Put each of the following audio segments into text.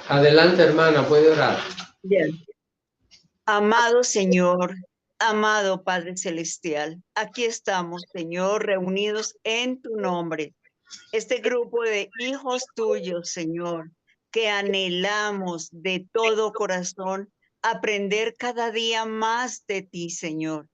Adelante, hermana, puede orar. Bien. Amado Señor, amado Padre Celestial, aquí estamos, Señor, reunidos en tu nombre. Este grupo de hijos tuyos, Señor, que anhelamos de todo corazón aprender cada día más de ti, Señor.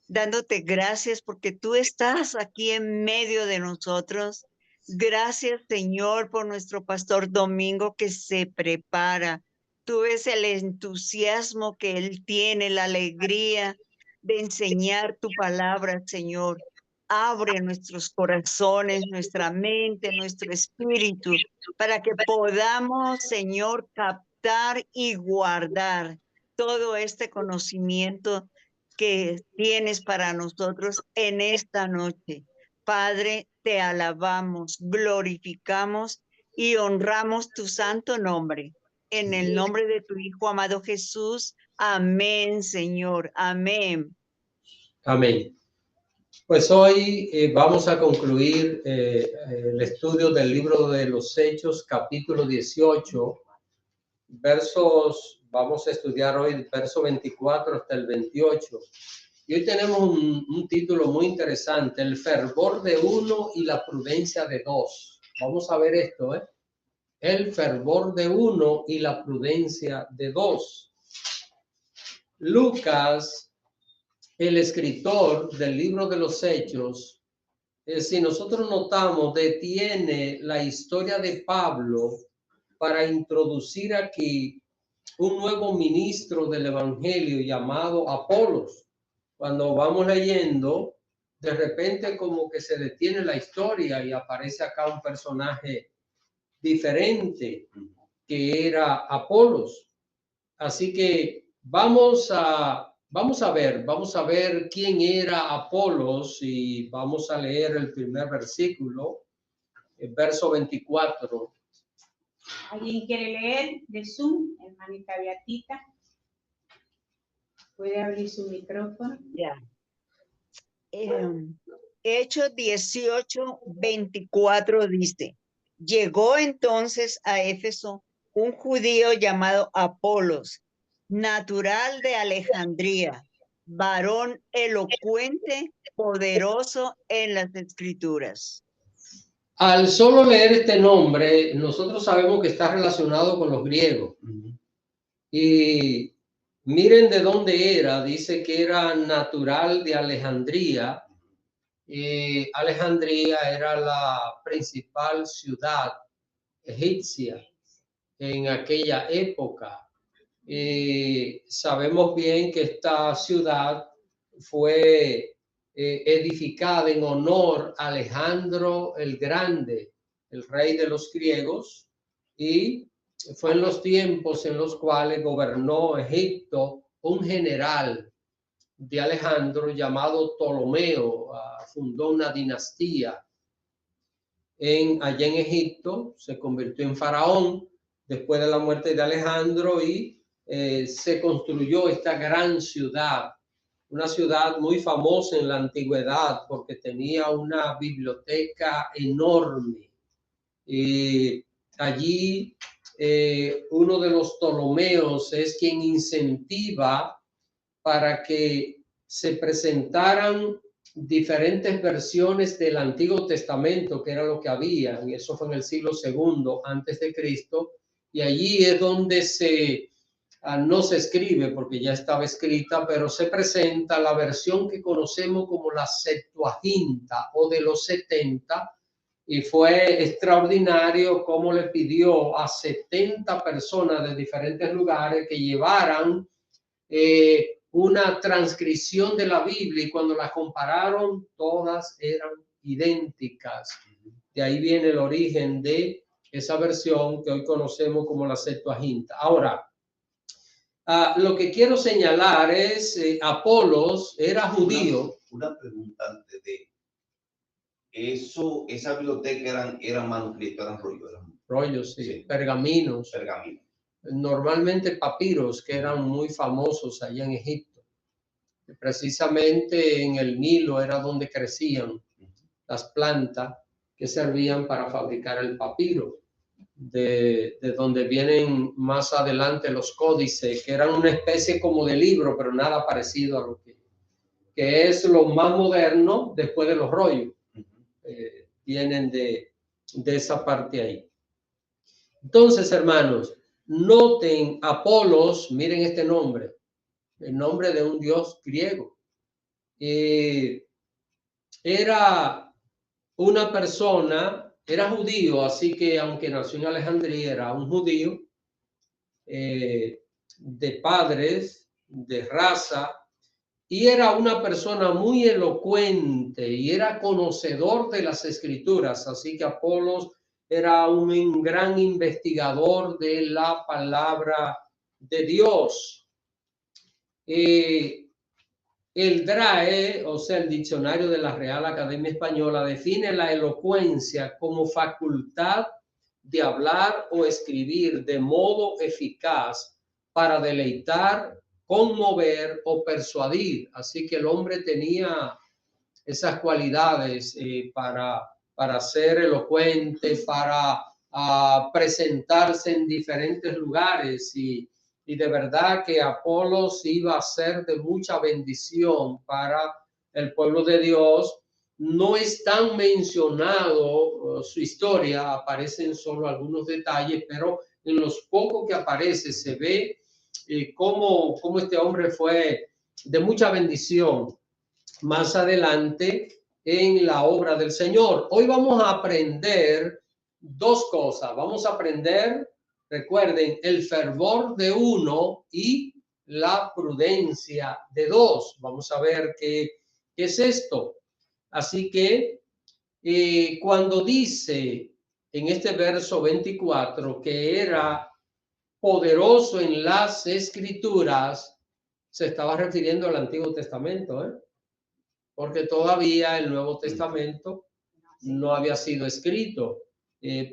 Dándote gracias porque tú estás aquí en medio de nosotros. Gracias, Señor, por nuestro pastor Domingo que se prepara. Tú ves el entusiasmo que él tiene, la alegría de enseñar tu palabra, Señor. Abre nuestros corazones, nuestra mente, nuestro espíritu, para que podamos, Señor, captar y guardar todo este conocimiento que tienes para nosotros en esta noche. Padre, te alabamos, glorificamos y honramos tu santo nombre. En el nombre de tu Hijo amado Jesús. Amén, Señor. Amén. Amén. Pues hoy vamos a concluir el estudio del libro de los Hechos, capítulo 18, vamos a estudiar hoy el verso 24 hasta el 28. Y hoy tenemos un título muy interesante, el fervor de uno y la prudencia de dos. Vamos a ver esto, el fervor de uno y la prudencia de dos. Lucas, el escritor del libro de los Hechos, si nosotros notamos, detiene la historia de Pablo para introducir aquí un nuevo ministro del evangelio llamado Apolos. Cuando vamos leyendo, de repente como que se detiene la historia y aparece acá un personaje diferente que era Apolos. Así que vamos a ver quién era Apolos y vamos a leer el primer versículo, el verso 24. ¿Alguien quiere leer de Zoom? Hermanita Beatita. ¿Puede abrir su micrófono? Ya. Hechos 18, 24 dice, llegó entonces a Éfeso un judío llamado Apolos, natural de Alejandría, varón elocuente, poderoso en las escrituras. Al solo leer este nombre, nosotros sabemos que está relacionado con los griegos. Y miren de dónde era. Dice que era natural de Alejandría. Alejandría era la principal ciudad egipcia en aquella época. Sabemos bien que esta ciudad fue edificada en honor a Alejandro el Grande, el rey de los griegos, y fue en los tiempos en los cuales gobernó Egipto un general de Alejandro llamado Ptolomeo. Fundó una dinastía allá en Egipto, se convirtió en faraón después de la muerte de Alejandro y se construyó esta gran ciudad, una ciudad muy famosa en la antigüedad porque tenía una biblioteca enorme. Y allí uno de los Ptolomeos es quien incentiva para que se presentaran diferentes versiones del Antiguo Testamento, que era lo que había, y eso fue en el siglo II antes de Cristo, y allí es donde no se escribe porque ya estaba escrita, pero se presenta la versión que conocemos como la Septuaginta o de los 70, y fue extraordinario cómo le pidió a 70 personas de diferentes lugares que llevaran una transcripción de la Biblia, y cuando la compararon todas eran idénticas. De ahí viene el origen de esa versión que hoy conocemos como la Septuaginta. Ahora, lo que quiero señalar es Apolos era judío. Una pregunta antes de eso, esa biblioteca eran manuscritos, eran rollos, sí. Pergaminos. Normalmente papiros, que eran muy famosos allá en Egipto. Precisamente en el Nilo era donde crecían las plantas que servían para fabricar el papiro, de donde vienen más adelante los códices, que eran una especie como de libro, pero nada parecido a lo que es lo más moderno después de los rollos. Vienen de esa parte ahí. Entonces, hermanos, noten Apolos, miren este nombre, el nombre de un dios griego. Era una persona, era judío, así que aunque nació en Alejandría, era un judío de padres, de raza, y era una persona muy elocuente y era conocedor de las escrituras, así que Apolos era un gran investigador de la palabra de Dios. El DRAE, o sea, el Diccionario de la Real Academia Española, define la elocuencia como facultad de hablar o escribir de modo eficaz para deleitar, conmover o persuadir. Así que el hombre tenía esas cualidades para ser elocuente, para presentarse en diferentes lugares y de verdad que Apolos iba a ser de mucha bendición para el pueblo de Dios. No es tan mencionado su historia, aparecen solo algunos detalles, pero en los pocos que aparece se ve cómo este hombre fue de mucha bendición más adelante en la obra del Señor. Hoy vamos a aprender dos cosas. Vamos a aprender, recuerden, el fervor de uno y la prudencia de dos. Vamos a ver qué es esto. Así que cuando dice en este verso 24 que era poderoso en las escrituras, se estaba refiriendo al Antiguo Testamento, porque todavía el Nuevo Testamento no había sido escrito.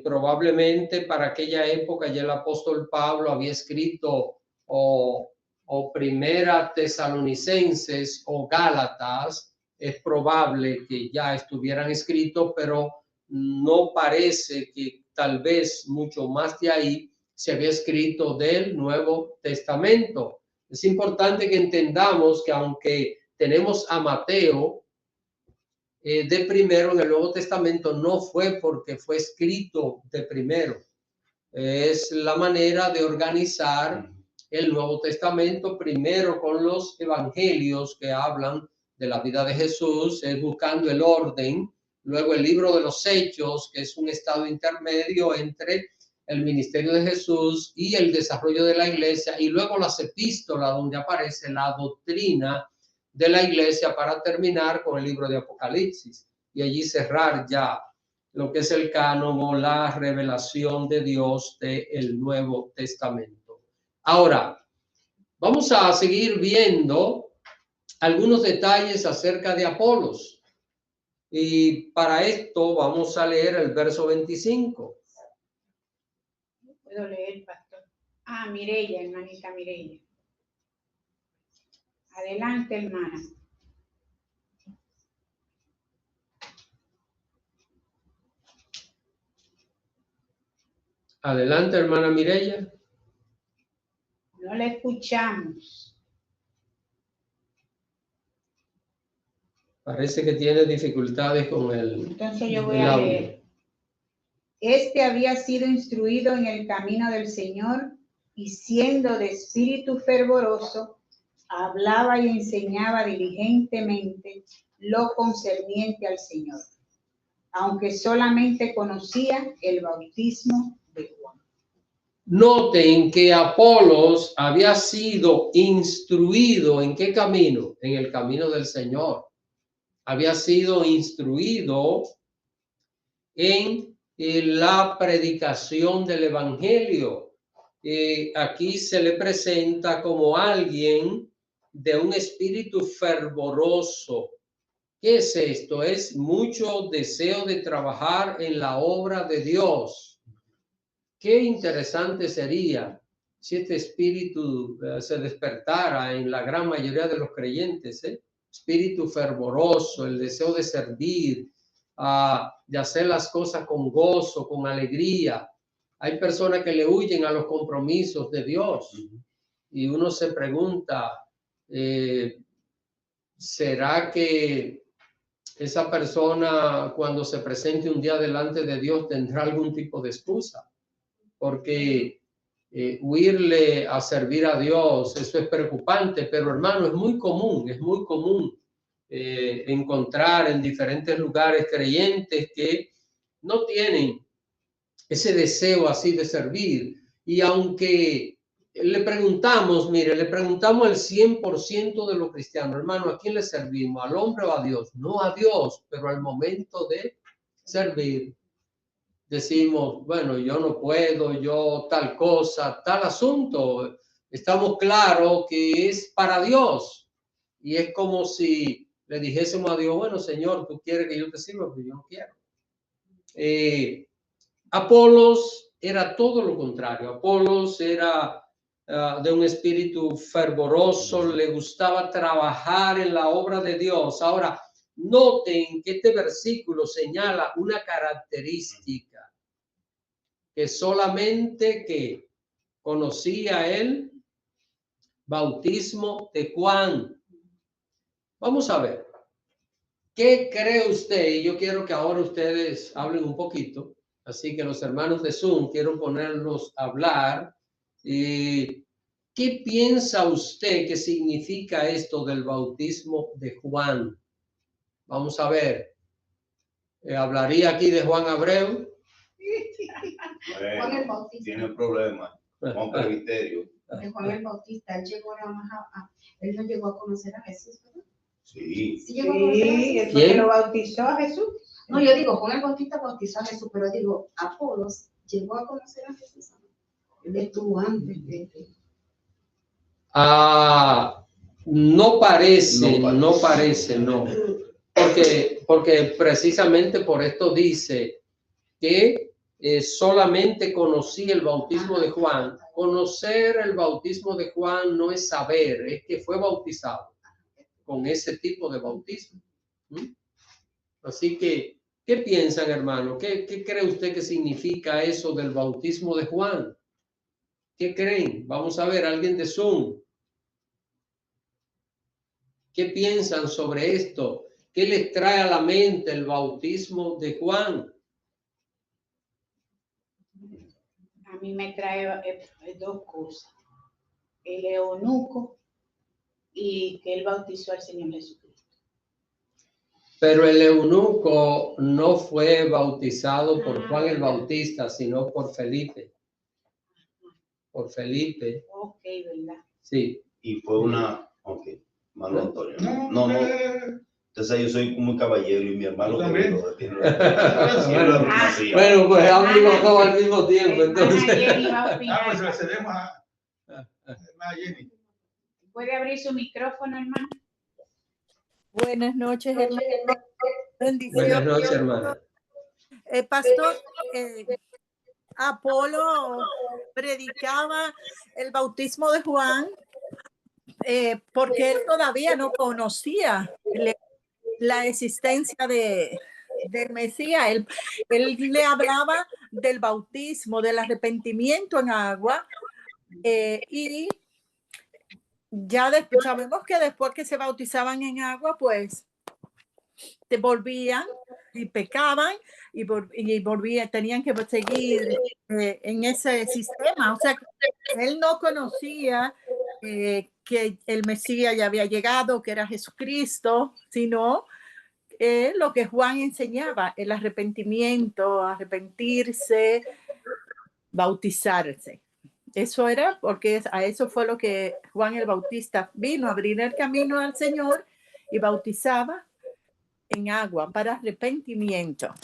Probablemente para aquella época ya el apóstol Pablo había escrito o Primera Tesalonicenses o Gálatas. Es probable que ya estuvieran escritos, pero no parece que tal vez mucho más de ahí se había escrito del Nuevo Testamento. Es importante que entendamos que aunque tenemos a Mateo de primero en el Nuevo Testamento, no fue porque fue escrito de primero. Es la manera de organizar el Nuevo Testamento, primero con los evangelios que hablan de la vida de Jesús, buscando el orden, luego el libro de los Hechos, que es un estado intermedio entre el ministerio de Jesús y el desarrollo de la iglesia, y luego las epístolas donde aparece la doctrina de la iglesia, para terminar con el libro de Apocalipsis y allí cerrar ya lo que es el canon o la revelación de Dios del Nuevo Testamento. Ahora, vamos a seguir viendo algunos detalles acerca de Apolos. Y para esto vamos a leer el verso 25. ¿Puedo leer, pastor? Mireya, hermanita Mireya. Adelante, hermana. Adelante, hermana Mireya. No la escuchamos. Parece que tiene dificultades con Entonces yo voy a leer. Este había sido instruido en el camino del Señor y siendo de espíritu fervoroso, hablaba y enseñaba diligentemente lo concerniente al Señor, aunque solamente conocía el bautismo de Juan. Noten que Apolos había sido instruido ¿en qué camino? En el camino del Señor. Había sido instruido en la predicación del evangelio. Aquí se le presenta como alguien de un espíritu fervoroso. ¿Qué es esto? Es mucho deseo de trabajar en la obra de Dios. Qué interesante sería si este espíritu se despertara en la gran mayoría de los creyentes, espíritu fervoroso, el deseo de servir, de hacer las cosas con gozo, con alegría. Hay personas que le huyen a los compromisos de Dios. Y uno se pregunta, ¿será que esa persona cuando se presente un día delante de Dios tendrá algún tipo de excusa? Porque huirle a servir a Dios, eso es preocupante, pero hermano, es muy común encontrar en diferentes lugares creyentes que no tienen ese deseo así de servir. Y aunque le preguntamos, mire, le preguntamos al 100% de los cristianos, hermano, ¿a quién le servimos? ¿Al hombre o a Dios? No a Dios, pero al momento de servir, decimos, bueno, yo no puedo, yo tal cosa, tal asunto. Estamos claros que es para Dios. Y es como si le dijésemos a Dios, bueno, Señor, tú quieres que yo te sirva, pero yo no quiero. Apolos era todo lo contrario. Apolos era de un espíritu fervoroso, le gustaba trabajar en la obra de Dios. Ahora, noten que este versículo señala una característica que solamente que conocía el bautismo de Juan. Vamos a ver, ¿qué cree usted? Y yo quiero que ahora ustedes hablen un poquito, así que los hermanos de Zoom, quiero ponerlos a hablar. ¿Qué piensa usted que significa esto del bautismo de Juan? Vamos a ver. ¿Hablaría aquí de Juan Abreu? Bueno, tiene problemas. Juan Presbiterio. De Juan el Bautista, él no llegó a conocer a Jesús, ¿verdad? Sí. Sí llegó a conocer a Jesús. Él fue que lo bautizó a Jesús. No, yo digo, Juan el Bautista bautizó a Jesús, pero digo, Apolos llegó a conocer a Jesús. Él estuvo antes de... No parece. Porque precisamente por esto dice que solamente conocí el bautismo de Juan. Conocer el bautismo de Juan no es saber, es que fue bautizado con ese tipo de bautismo. Así que, ¿qué piensan, hermano? ¿Qué cree usted que significa eso del bautismo de Juan? ¿Qué creen? Vamos a ver, alguien de Zoom. ¿Qué piensan sobre esto? ¿Qué les trae a la mente el bautismo de Juan? A mí me trae dos cosas. El eunuco y que él bautizó al Señor Jesucristo. Pero el eunuco no fue bautizado por Juan el Bautista, sino por Felipe. Por Felipe. Ok, ¿verdad? Sí. Y fue una... Ok, Manuel Antonio. No. Entonces yo soy como un caballero y mi hermano también. Bueno, pues amigos todos al mismo tiempo, entonces. Pues cedemos a Jenny. ¿Puede abrir su micrófono, hermano? Buenas noches, hermano. Bendiciones. Buenas noches, hermana. Pastor, Apolo predicaba el bautismo de Juan porque él todavía no conocía la existencia del Mesías. Él le hablaba del bautismo, del arrepentimiento en agua y ya sabemos que después que se bautizaban en agua, pues te volvían y pecaban y volvían, tenían que seguir en ese sistema. O sea, él no conocía que el Mesías ya había llegado, que era Jesucristo, sino lo que Juan enseñaba, el arrepentimiento, arrepentirse, bautizarse. Eso era porque a eso fue lo que Juan el Bautista vino, a abrir el camino al Señor y bautizaba en agua para arrepentimiento.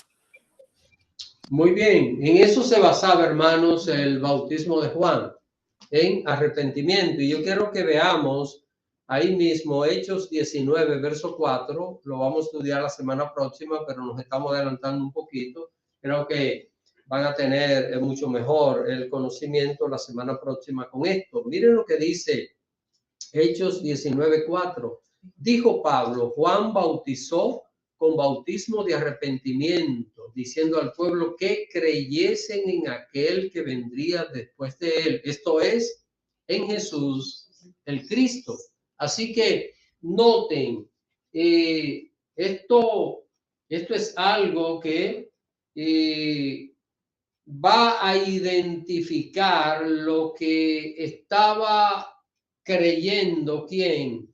Muy bien, en eso se basaba, hermanos, el bautismo de Juan, en arrepentimiento. Y yo quiero que veamos ahí mismo Hechos 19, verso 4. Lo vamos a estudiar la semana próxima, pero nos estamos adelantando un poquito. Creo que van a tener mucho mejor el conocimiento la semana próxima con esto. Miren lo que dice Hechos 19, 4. Dijo Pablo, Juan bautizó con bautismo de arrepentimiento, diciendo al pueblo que creyesen en aquel que vendría después de él, esto es, en Jesús el Cristo. Así que noten, esto es algo que va a identificar lo que estaba creyendo, ¿quién?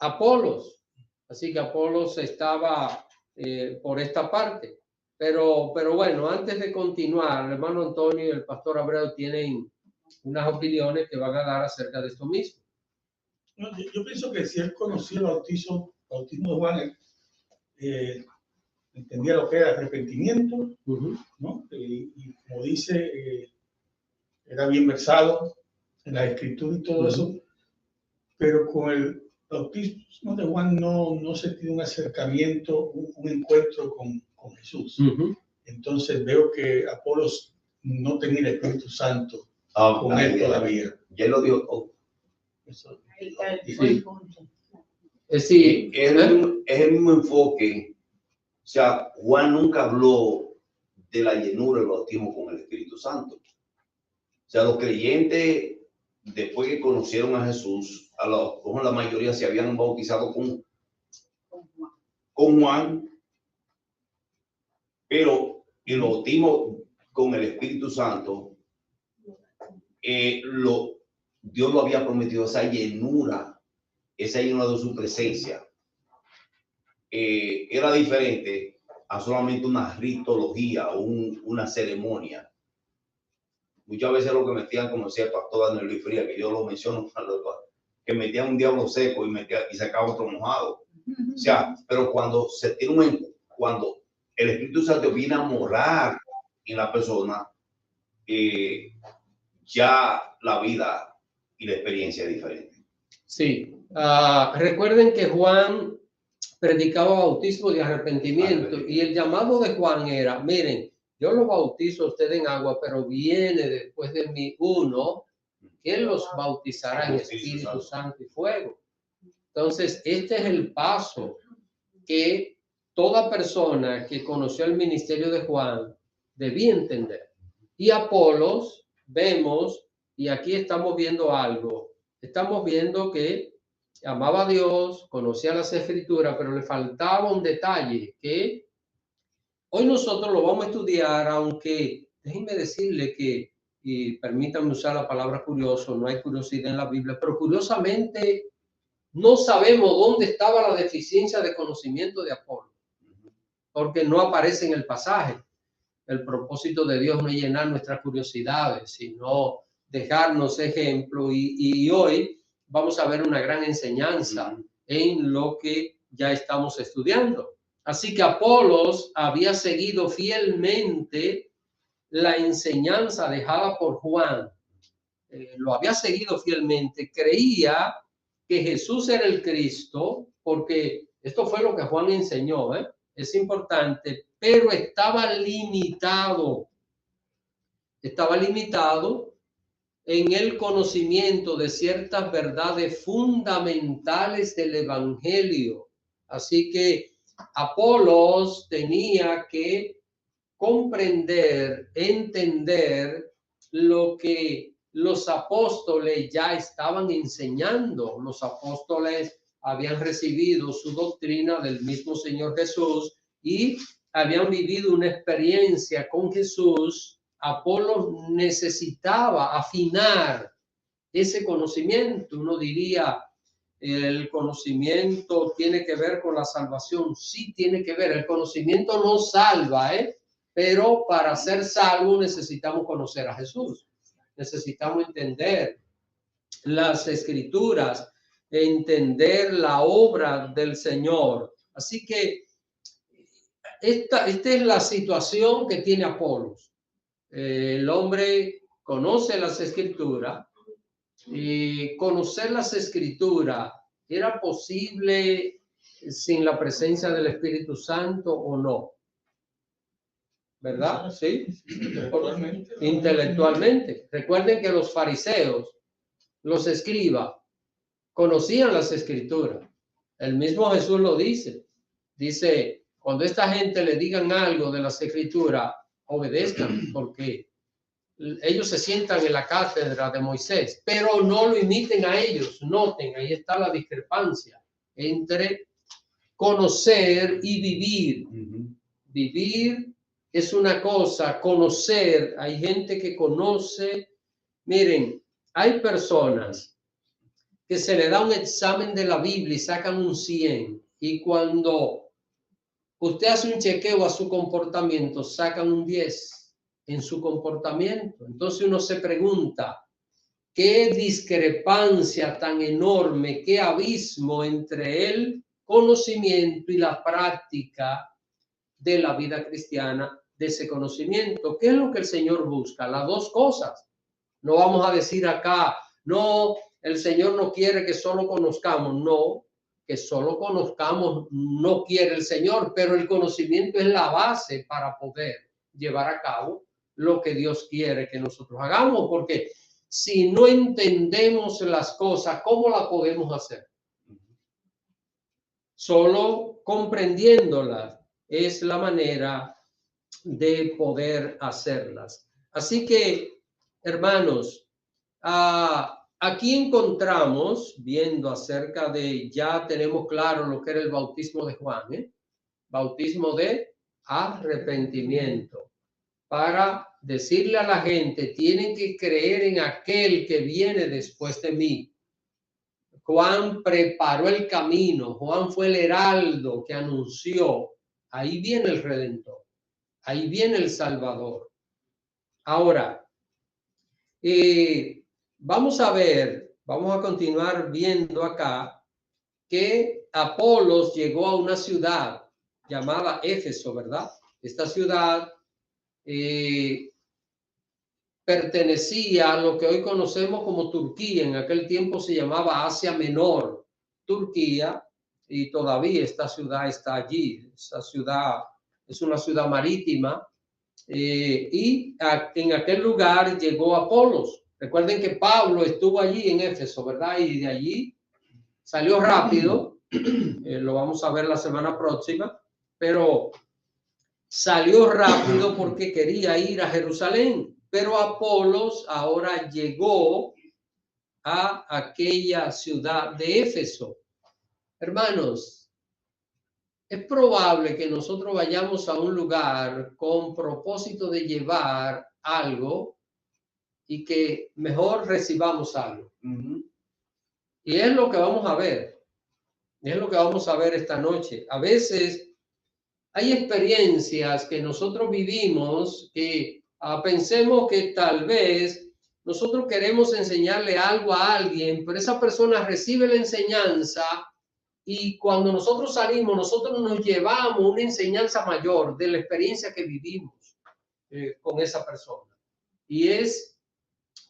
Apolos. Así que Apolos estaba por esta parte. Pero bueno, antes de continuar, el hermano Antonio y el pastor Abreu tienen unas opiniones que van a dar acerca de esto mismo. No, yo pienso que si él conocía el bautismo de Juan, entendía lo que era arrepentimiento, ¿no? Y como dice, era bien versado en la escritura y todo eso, pero con el bautismo de Juan no se tiene un acercamiento, un encuentro con Jesús. Entonces veo que Apolos no tenía el Espíritu Santo con él todavía. Ya lo dio. Eso, Ahí está el Sí. punto. Sí, es el mismo enfoque. O sea, Juan nunca habló de la llenura del bautismo con el Espíritu Santo. O sea, los creyentes, después que conocieron a Jesús, la mayoría se habían bautizado con Juan, pero el bautismo con el Espíritu Santo, Dios lo había prometido, esa llenura de su presencia. Era diferente a solamente una ritología o una ceremonia. Muchas veces lo que metían, como decía el pastor Daniel Luis Frías, que yo lo menciono, que metían un diablo seco y sacaba otro mojado. O sea, pero cuando cuando el Espíritu Santo viene a morar en la persona, ya la vida y la experiencia es diferente. Sí. Recuerden que Juan predicaba bautismo de arrepentimiento y el llamado de Juan era, miren, yo los bautizo a ustedes en agua, pero viene después de mí uno que los bautizará en Espíritu Santo y fuego. Entonces, este es el paso que toda persona que conoció el ministerio de Juan debía entender. Y Apolos, vemos, y aquí estamos viendo algo, estamos viendo que amaba a Dios, conocía las Escrituras, pero le faltaba un detalle que hoy nosotros lo vamos a estudiar, aunque déjenme decirle que, y permítanme usar la palabra curioso, no hay curiosidad en la Biblia, pero curiosamente no sabemos dónde estaba la deficiencia de conocimiento de Apolo, porque no aparece en el pasaje. El propósito de Dios no es llenar nuestras curiosidades, sino dejarnos ejemplo. Y hoy vamos a ver una gran enseñanza en lo que ya estamos estudiando. Así que Apolos había seguido fielmente la enseñanza dejada por Juan. Lo había seguido fielmente. Creía que Jesús era el Cristo, porque esto fue lo que Juan enseñó, es importante, pero estaba limitado en el conocimiento de ciertas verdades fundamentales del Evangelio. Así que Apolos tenía que comprender, entender lo que los apóstoles ya estaban enseñando. Los apóstoles habían recibido su doctrina del mismo Señor Jesús y habían vivido una experiencia con Jesús. Apolos necesitaba afinar ese conocimiento. Uno diría, el conocimiento tiene que ver con la salvación. Sí tiene que ver. El conocimiento no salva, pero para ser salvo necesitamos conocer a Jesús. Necesitamos entender las Escrituras, entender la obra del Señor. Así que esta es la situación que tiene Apolos. El hombre conoce las Escrituras y conocer las Escrituras, ¿era posible sin la presencia del Espíritu Santo o no? ¿Verdad? Sí. Intelectualmente. Recuerden que los fariseos, los escribas, conocían las Escrituras. El mismo Jesús lo dice. Dice, cuando esta gente le digan algo de las Escrituras, obedezcan, porque ellos se sientan en la cátedra de Moisés, pero no lo imiten a ellos. Noten, ahí está la discrepancia entre conocer y vivir. Vivir es una cosa, conocer, hay gente que conoce. Miren, hay personas que se le da un examen de la Biblia y sacan un 100, y cuando usted hace un chequeo a su comportamiento, sacan un 10 en su comportamiento. Entonces uno se pregunta, qué discrepancia tan enorme, qué abismo entre el conocimiento y la práctica de la vida cristiana, de ese conocimiento. ¿Qué es lo que el Señor busca? Las dos cosas. No vamos a decir acá, no, el Señor no quiere que solo conozcamos. No, que solo conozcamos no quiere el Señor, pero el conocimiento es la base para poder llevar a cabo lo que Dios quiere que nosotros hagamos, porque si no entendemos las cosas, ¿cómo las podemos hacer? Solo comprendiéndolas es la manera de poder hacerlas. Así que, hermanos, aquí encontramos, viendo acerca de, ya tenemos claro lo que era el bautismo de Juan, bautismo de arrepentimiento, para decirle a la gente, tienen que creer en aquel que viene después de mí. Juan preparó el camino, Juan fue el heraldo que anunció, ahí viene el Redentor, ahí viene el Salvador. Ahora, vamos a continuar viendo acá que Apolos llegó a una ciudad llamada Éfeso, ¿verdad? Esta ciudad pertenecía a lo que hoy conocemos como Turquía. En aquel tiempo se llamaba Asia Menor, Turquía, y todavía esta ciudad está allí. Esta ciudad es una ciudad marítima, y en aquel lugar llegó Apolos. Recuerden que Pablo estuvo allí en Éfeso, ¿verdad? Y de allí salió rápido, lo vamos a ver la semana próxima, pero salió rápido porque quería ir a Jerusalén. Pero Apolos ahora llegó a aquella ciudad de Éfeso. Hermanos, es probable que nosotros vayamos a un lugar con propósito de llevar algo y que mejor recibamos algo. Y es lo que vamos a ver. Es lo que vamos a ver esta noche. A veces hay experiencias que nosotros vivimos que pensemos que tal vez nosotros queremos enseñarle algo a alguien, pero esa persona recibe la enseñanza y cuando nosotros salimos, nosotros nos llevamos una enseñanza mayor de la experiencia que vivimos con esa persona. Y es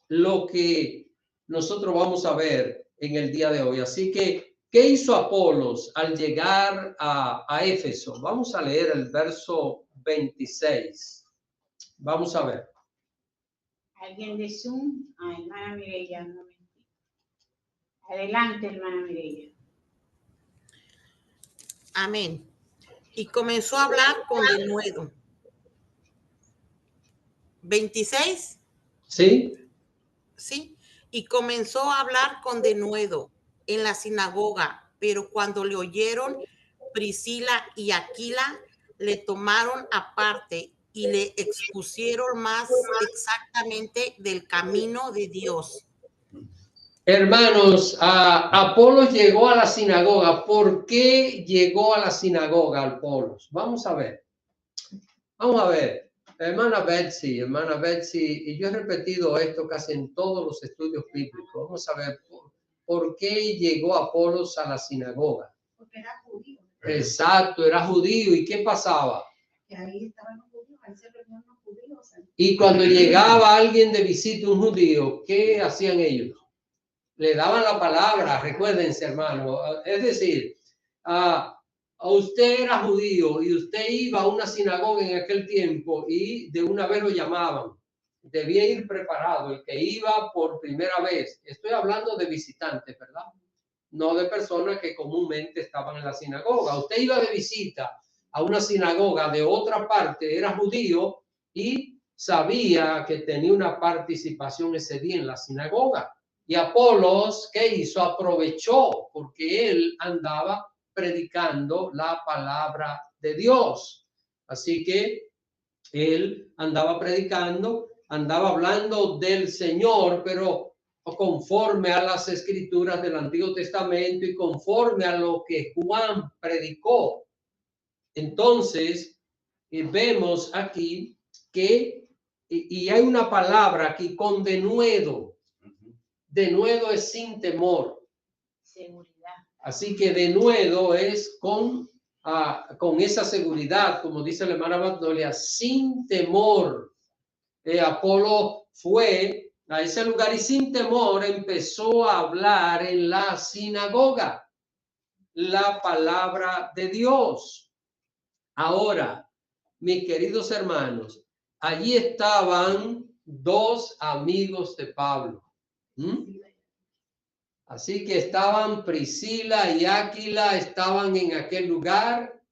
lo que nosotros vamos a ver en el día de hoy. Así que, ¿qué hizo Apolos al llegar a Éfeso? Vamos a leer el verso 26. Vamos a ver. ¿Alguien de Zoom? Hermana Mireya, un momentito. Adelante, hermana Mireya. Amén. Y comenzó a hablar con denuedo. 26. ¿Sí? Sí. Y comenzó a hablar con denuedo en la sinagoga, pero cuando le oyeron, Priscila y Aquila le tomaron aparte y le expusieron más exactamente del camino de Dios. Hermanos, Apolos llegó a la sinagoga. ¿Por qué llegó a la sinagoga Apolos? Vamos a ver. Vamos a ver. Hermana Betsy, y yo he repetido esto casi en todos los estudios bíblicos. Vamos a ver por qué llegó Apolos a la sinagoga. Porque era judío. Exacto, era judío. ¿Y qué pasaba? Que ahí estaban los judíos, ahí se reunían los judíos. Y cuando llegaba alguien de visita, un judío, ¿qué hacían ellos? Le daban la palabra, recuérdense, hermano. Es decir, usted era judío y usted iba a una sinagoga en aquel tiempo y de una vez lo llamaban. Debía ir preparado. El que iba por primera vez, estoy hablando de visitantes, ¿verdad? No de personas que comúnmente estaban en la sinagoga. Usted iba de visita a una sinagoga de otra parte, era judío y sabía que tenía una participación ese día en la sinagoga. Y Apolos, ¿qué hizo? Aprovechó porque él andaba predicando la palabra de Dios. Así que él andaba predicando, andaba hablando del Señor, pero conforme a las escrituras del Antiguo Testamento y conforme a lo que Juan predicó. Entonces, vemos aquí que, y hay una palabra aquí, con denuedo. Denuedo es sin temor. Seguridad. Así que denuedo es con esa seguridad, como dice la hermana Magnolia, sin temor. Apolo fue a ese lugar y sin temor empezó a hablar en la sinagoga la palabra de Dios. Ahora, mis queridos hermanos, allí estaban dos amigos de Pablo. Así que estaban Priscila y Áquila, estaban en aquel lugar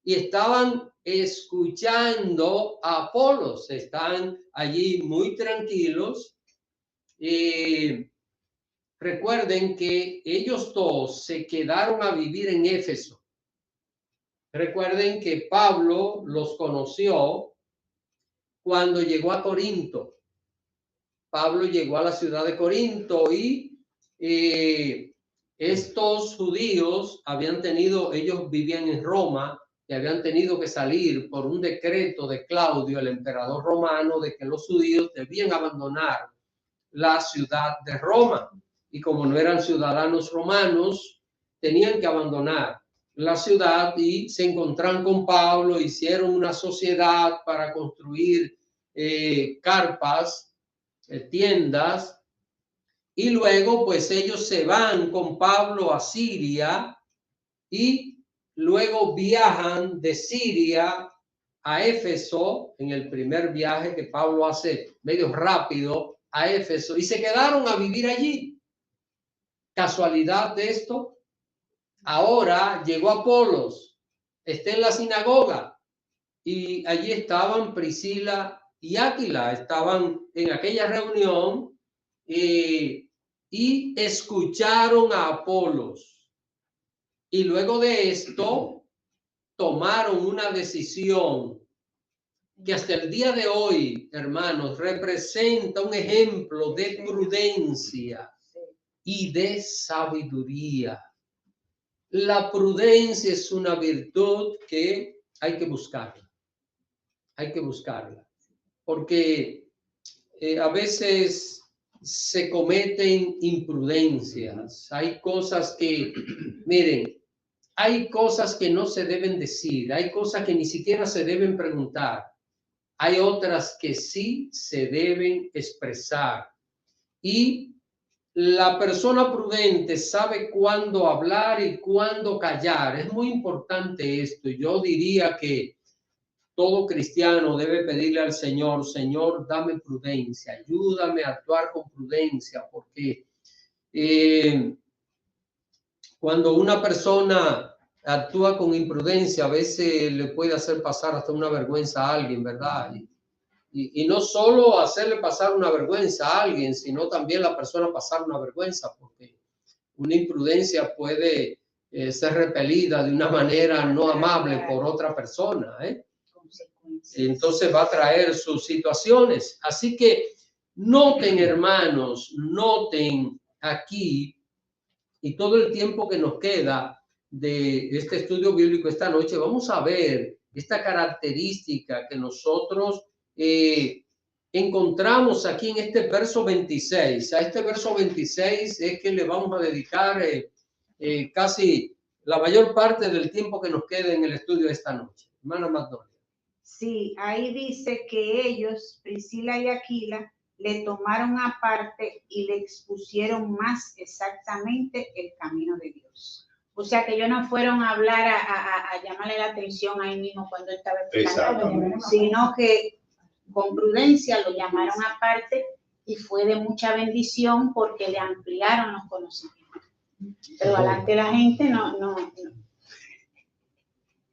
y estaban escuchando a Apolos. Están allí muy tranquilos. Y recuerden que ellos dos se quedaron a vivir en Éfeso. Recuerden que Pablo los conoció cuando llegó a Corinto. Pablo llegó a la ciudad de Corinto y estos judíos ellos vivían en Roma y habían tenido que salir por un decreto de Claudio, el emperador romano, de que los judíos debían abandonar la ciudad de Roma. Y como no eran ciudadanos romanos, tenían que abandonar la ciudad y se encontraron con Pablo, hicieron una sociedad para construir carpas, tiendas, y luego pues ellos se van con Pablo a Siria y luego viajan de Siria a Éfeso en el primer viaje que Pablo hace medio rápido a Éfeso y se quedaron a vivir allí. ¿Casualidad de esto? Ahora llegó Apolos, está en la sinagoga y allí estaban Priscila y Áquila, estaban en aquella reunión y escucharon a Apolos. Y luego de esto tomaron una decisión que hasta el día de hoy, hermanos, representa un ejemplo de prudencia y de sabiduría. La prudencia es una virtud que hay que buscarla. Hay que buscarla. Porque a veces se cometen imprudencias. Hay cosas que, miren, hay cosas que no se deben decir. Hay cosas que ni siquiera se deben preguntar. Hay otras que sí se deben expresar. Y la persona prudente sabe cuándo hablar y cuándo callar. Es muy importante esto. Yo diría que todo cristiano debe pedirle al Señor, Señor, dame prudencia, ayúdame a actuar con prudencia, porque cuando una persona actúa con imprudencia, a veces le puede hacer pasar hasta una vergüenza a alguien, ¿verdad? Y no solo hacerle pasar una vergüenza a alguien, sino también la persona pasar una vergüenza, porque una imprudencia puede ser repelida de una manera no amable por otra persona, Entonces va a traer sus situaciones. Así que noten, hermanos, noten aquí, y todo el tiempo que nos queda de este estudio bíblico esta noche, vamos a ver esta característica que nosotros encontramos aquí en este verso 26. A este verso 26 es que le vamos a dedicar casi la mayor parte del tiempo que nos quede en el estudio de esta noche. Hermana Magnolia. Sí, ahí dice que ellos, Priscila y Aquila, le tomaron aparte y le expusieron más exactamente el camino de Dios. O sea que ellos no fueron a hablar, a llamarle la atención ahí mismo cuando él estaba explicando, sino que con prudencia lo llamaron aparte y fue de mucha bendición porque le ampliaron los conocimientos. Pero delante de la gente no.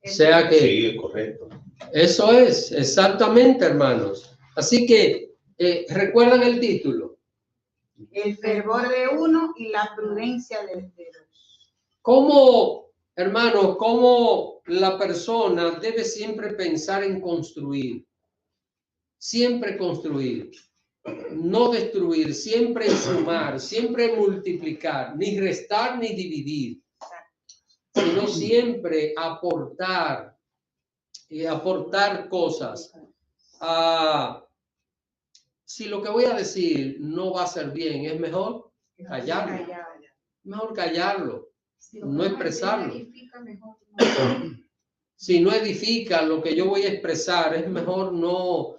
O sea que Sí, es correcto. eso es, exactamente, hermanos. Así que, ¿recuerdan el título? El fervor de uno y la prudencia de dos. ¿Cómo, hermanos, cómo la persona debe siempre pensar en construir? Siempre construir, no destruir, siempre sumar, siempre multiplicar, ni restar ni dividir, sino siempre aportar y aportar cosas. Si lo que voy a decir no va a ser bien, es mejor callarlo. Mejor callarlo, no expresarlo. Si no edifica lo que yo voy a expresar, es mejor no.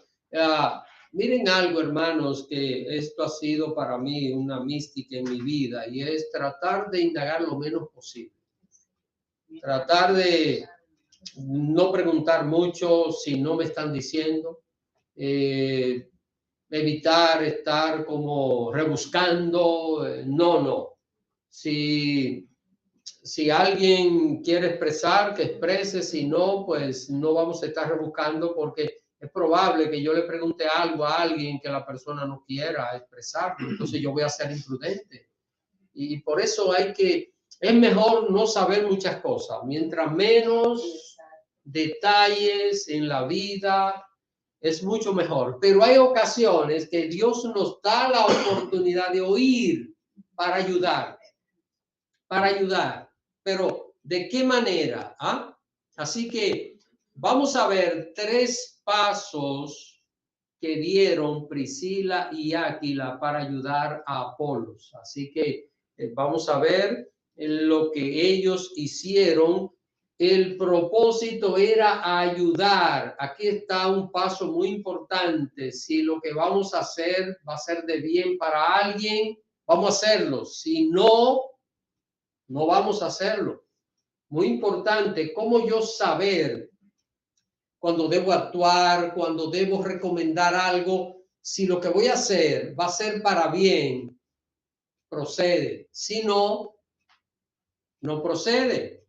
Miren algo, hermanos, que esto ha sido para mí una mística en mi vida y es tratar de indagar lo menos posible. Tratar de no preguntar mucho si no me están diciendo. Evitar estar como rebuscando. No. Si alguien quiere expresar, que exprese. Si no, pues no vamos a estar rebuscando porque es probable que yo le pregunte algo a alguien que la persona no quiera expresarlo. Entonces yo voy a ser imprudente. Y por eso es mejor no saber muchas cosas. Mientras menos detalles en la vida, es mucho mejor. Pero hay ocasiones que Dios nos da la oportunidad de oír para ayudar. Pero ¿de qué manera? Así que vamos a ver 3 pasos que dieron Priscila y Áquila para ayudar a Apolos. Así que vamos a ver lo que ellos hicieron. El propósito era ayudar. Aquí está un paso muy importante. Si lo que vamos a hacer va a ser de bien para alguien, vamos a hacerlo. Si no, no vamos a hacerlo. Muy importante, cómo yo saber cuando debo actuar, cuando debo recomendar algo. Si lo que voy a hacer va a ser para bien, procede. Si no, no procede.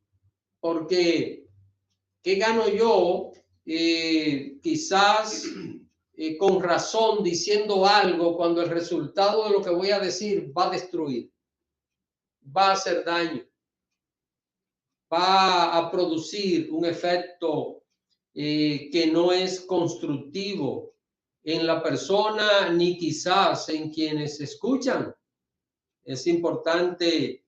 Porque, ¿qué gano yo? Quizás con razón diciendo algo cuando el resultado de lo que voy a decir va a destruir, va a hacer daño, va a producir un efecto que no es constructivo en la persona ni quizás en quienes escuchan. Es importante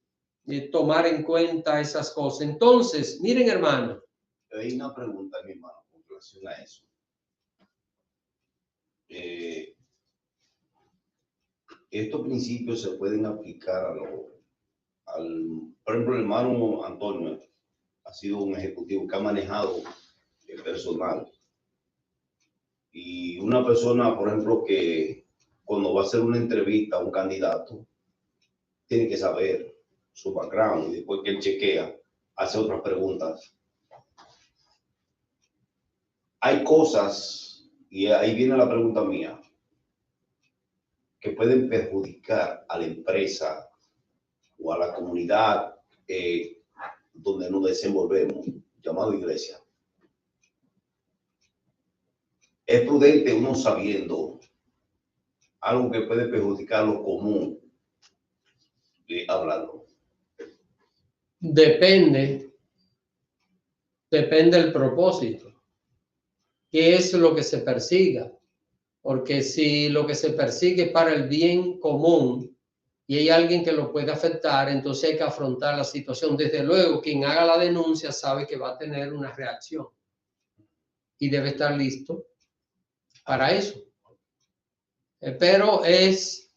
tomar en cuenta esas cosas. Entonces, miren, hermano. Hay una pregunta, mi hermano, con relación a eso. Estos principios se pueden aplicar por ejemplo, el hermano Antonio ha sido un ejecutivo que ha manejado el personal. Y una persona, por ejemplo, que cuando va a hacer una entrevista a un candidato, tiene que saber su background y después que él chequea, hace otras preguntas. Hay cosas, y ahí viene la pregunta mía, que pueden perjudicar a la empresa o a la comunidad donde nos desenvolvemos, llamado iglesia. Es prudente uno sabiendo algo que puede perjudicar lo común, hablarlo. Depende del propósito. ¿Qué es lo que se persiga? Porque si lo que se persigue es para el bien común y hay alguien que lo puede afectar, entonces hay que afrontar la situación. Desde luego, quien haga la denuncia sabe que va a tener una reacción y debe estar listo para eso. Pero en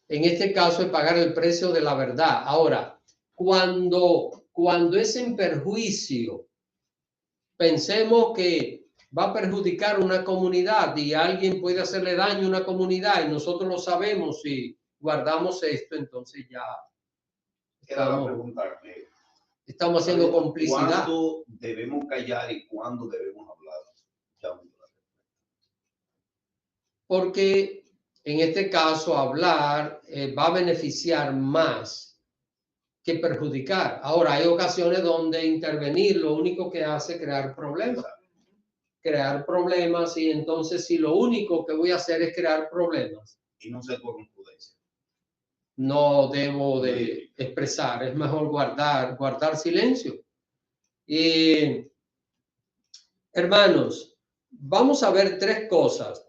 este caso, es pagar el precio de la verdad. Ahora, cuando es en perjuicio, pensemos que va a perjudicar una comunidad y alguien puede hacerle daño a una comunidad y nosotros lo sabemos y guardamos esto, entonces ya estamos haciendo complicidad. ¿Cuándo debemos callar y cuándo debemos hablar? Porque en este caso hablar va a beneficiar más que perjudicar. Ahora, hay ocasiones donde intervenir lo único que hace es crear problemas. Crear problemas, y entonces si lo único que voy a hacer es crear problemas, y no se actuó con prudencia, no debo de expresar, es mejor guardar silencio. Y hermanos, vamos a ver tres cosas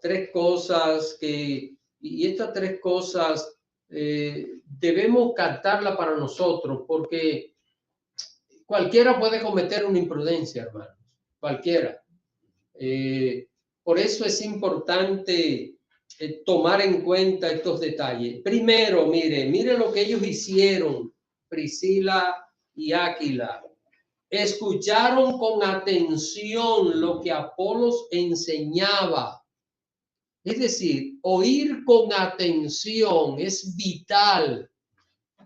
que, y estas tres cosas debemos captarla para nosotros, porque cualquiera puede cometer una imprudencia, hermanos, cualquiera. Por eso es importante tomar en cuenta estos detalles. Primero, mire lo que ellos hicieron, Priscila y Áquila. Escucharon con atención lo que Apolos enseñaba. Es decir, oír con atención es vital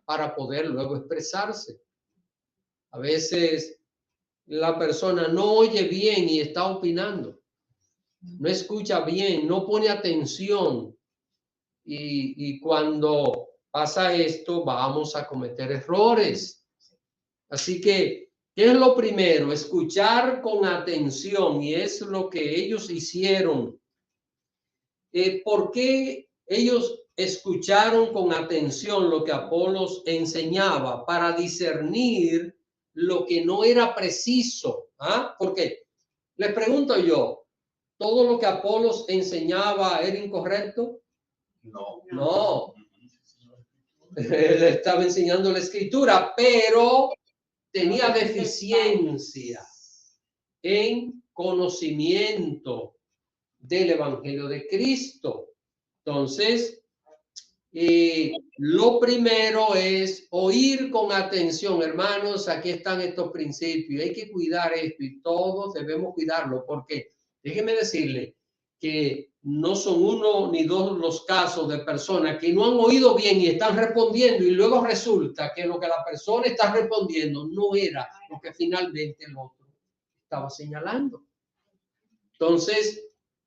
para poder luego expresarse. A veces la persona no oye bien y está opinando, no escucha bien, no pone atención, y cuando pasa esto vamos a cometer errores. Así que, ¿qué es lo primero? Escuchar con atención, y es lo que ellos hicieron. ¿Por qué ellos escucharon con atención lo que Apolos enseñaba? Para discernir lo que no era preciso. Porque les pregunto yo, ¿todo lo que Apolos enseñaba era incorrecto? No. Él estaba enseñando la escritura, pero tenía deficiencia en conocimiento del Evangelio de Cristo. Entonces, lo primero es oír con atención, hermanos. Aquí están estos principios. Hay que cuidar esto, y todos debemos cuidarlo, porque déjenme decirle que no son uno ni dos los casos de personas que no han oído bien y están respondiendo, y luego resulta que lo que la persona está respondiendo no era lo que finalmente el otro estaba señalando. Entonces,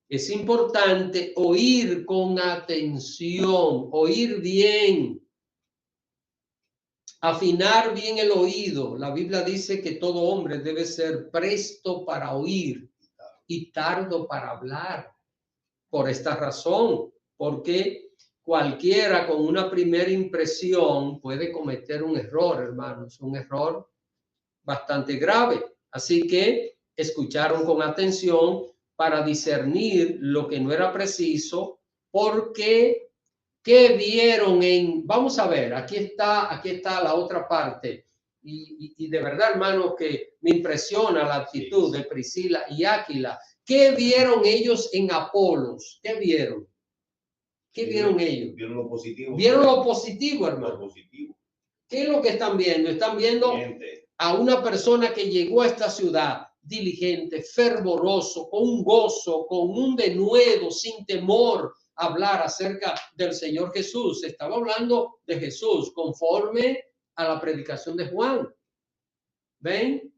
es importante oír con atención, oír bien, afinar bien el oído. La Biblia dice que todo hombre debe ser presto para oír y tardo para hablar. Por esta razón, porque cualquiera con una primera impresión puede cometer un error, hermanos, un error bastante grave. Así que escucharon con atención para discernir lo que no era preciso, porque ¿qué vieron en? Vamos a ver, aquí está la otra parte. Y de verdad, hermanos, que me impresiona la actitud de Priscila y Áquila. ¿Qué vieron ellos en Apolos? ¿Qué vieron? ¿Qué vieron ellos? Vieron lo positivo. Vieron lo positivo, hermano. Lo positivo. ¿Qué es lo que están viendo? Están viendo a una persona que llegó a esta ciudad diligente, fervoroso, con un gozo, con un denuedo, sin temor, hablar acerca del Señor Jesús. Estaba hablando de Jesús conforme a la predicación de Juan. ¿Ven?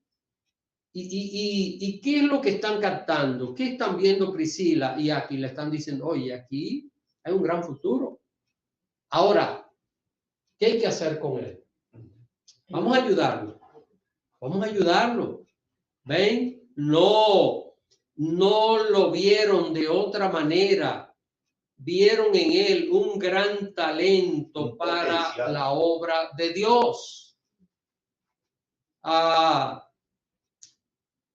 ¿Y qué es lo que están captando? ¿Qué están viendo Priscila y aquí? Le están diciendo, oye, aquí hay un gran futuro. Ahora, ¿qué hay que hacer con él? Vamos a ayudarlo. Vamos a ayudarlo. ¿Ven? No lo vieron de otra manera. Vieron en él un gran talento para la obra de Dios.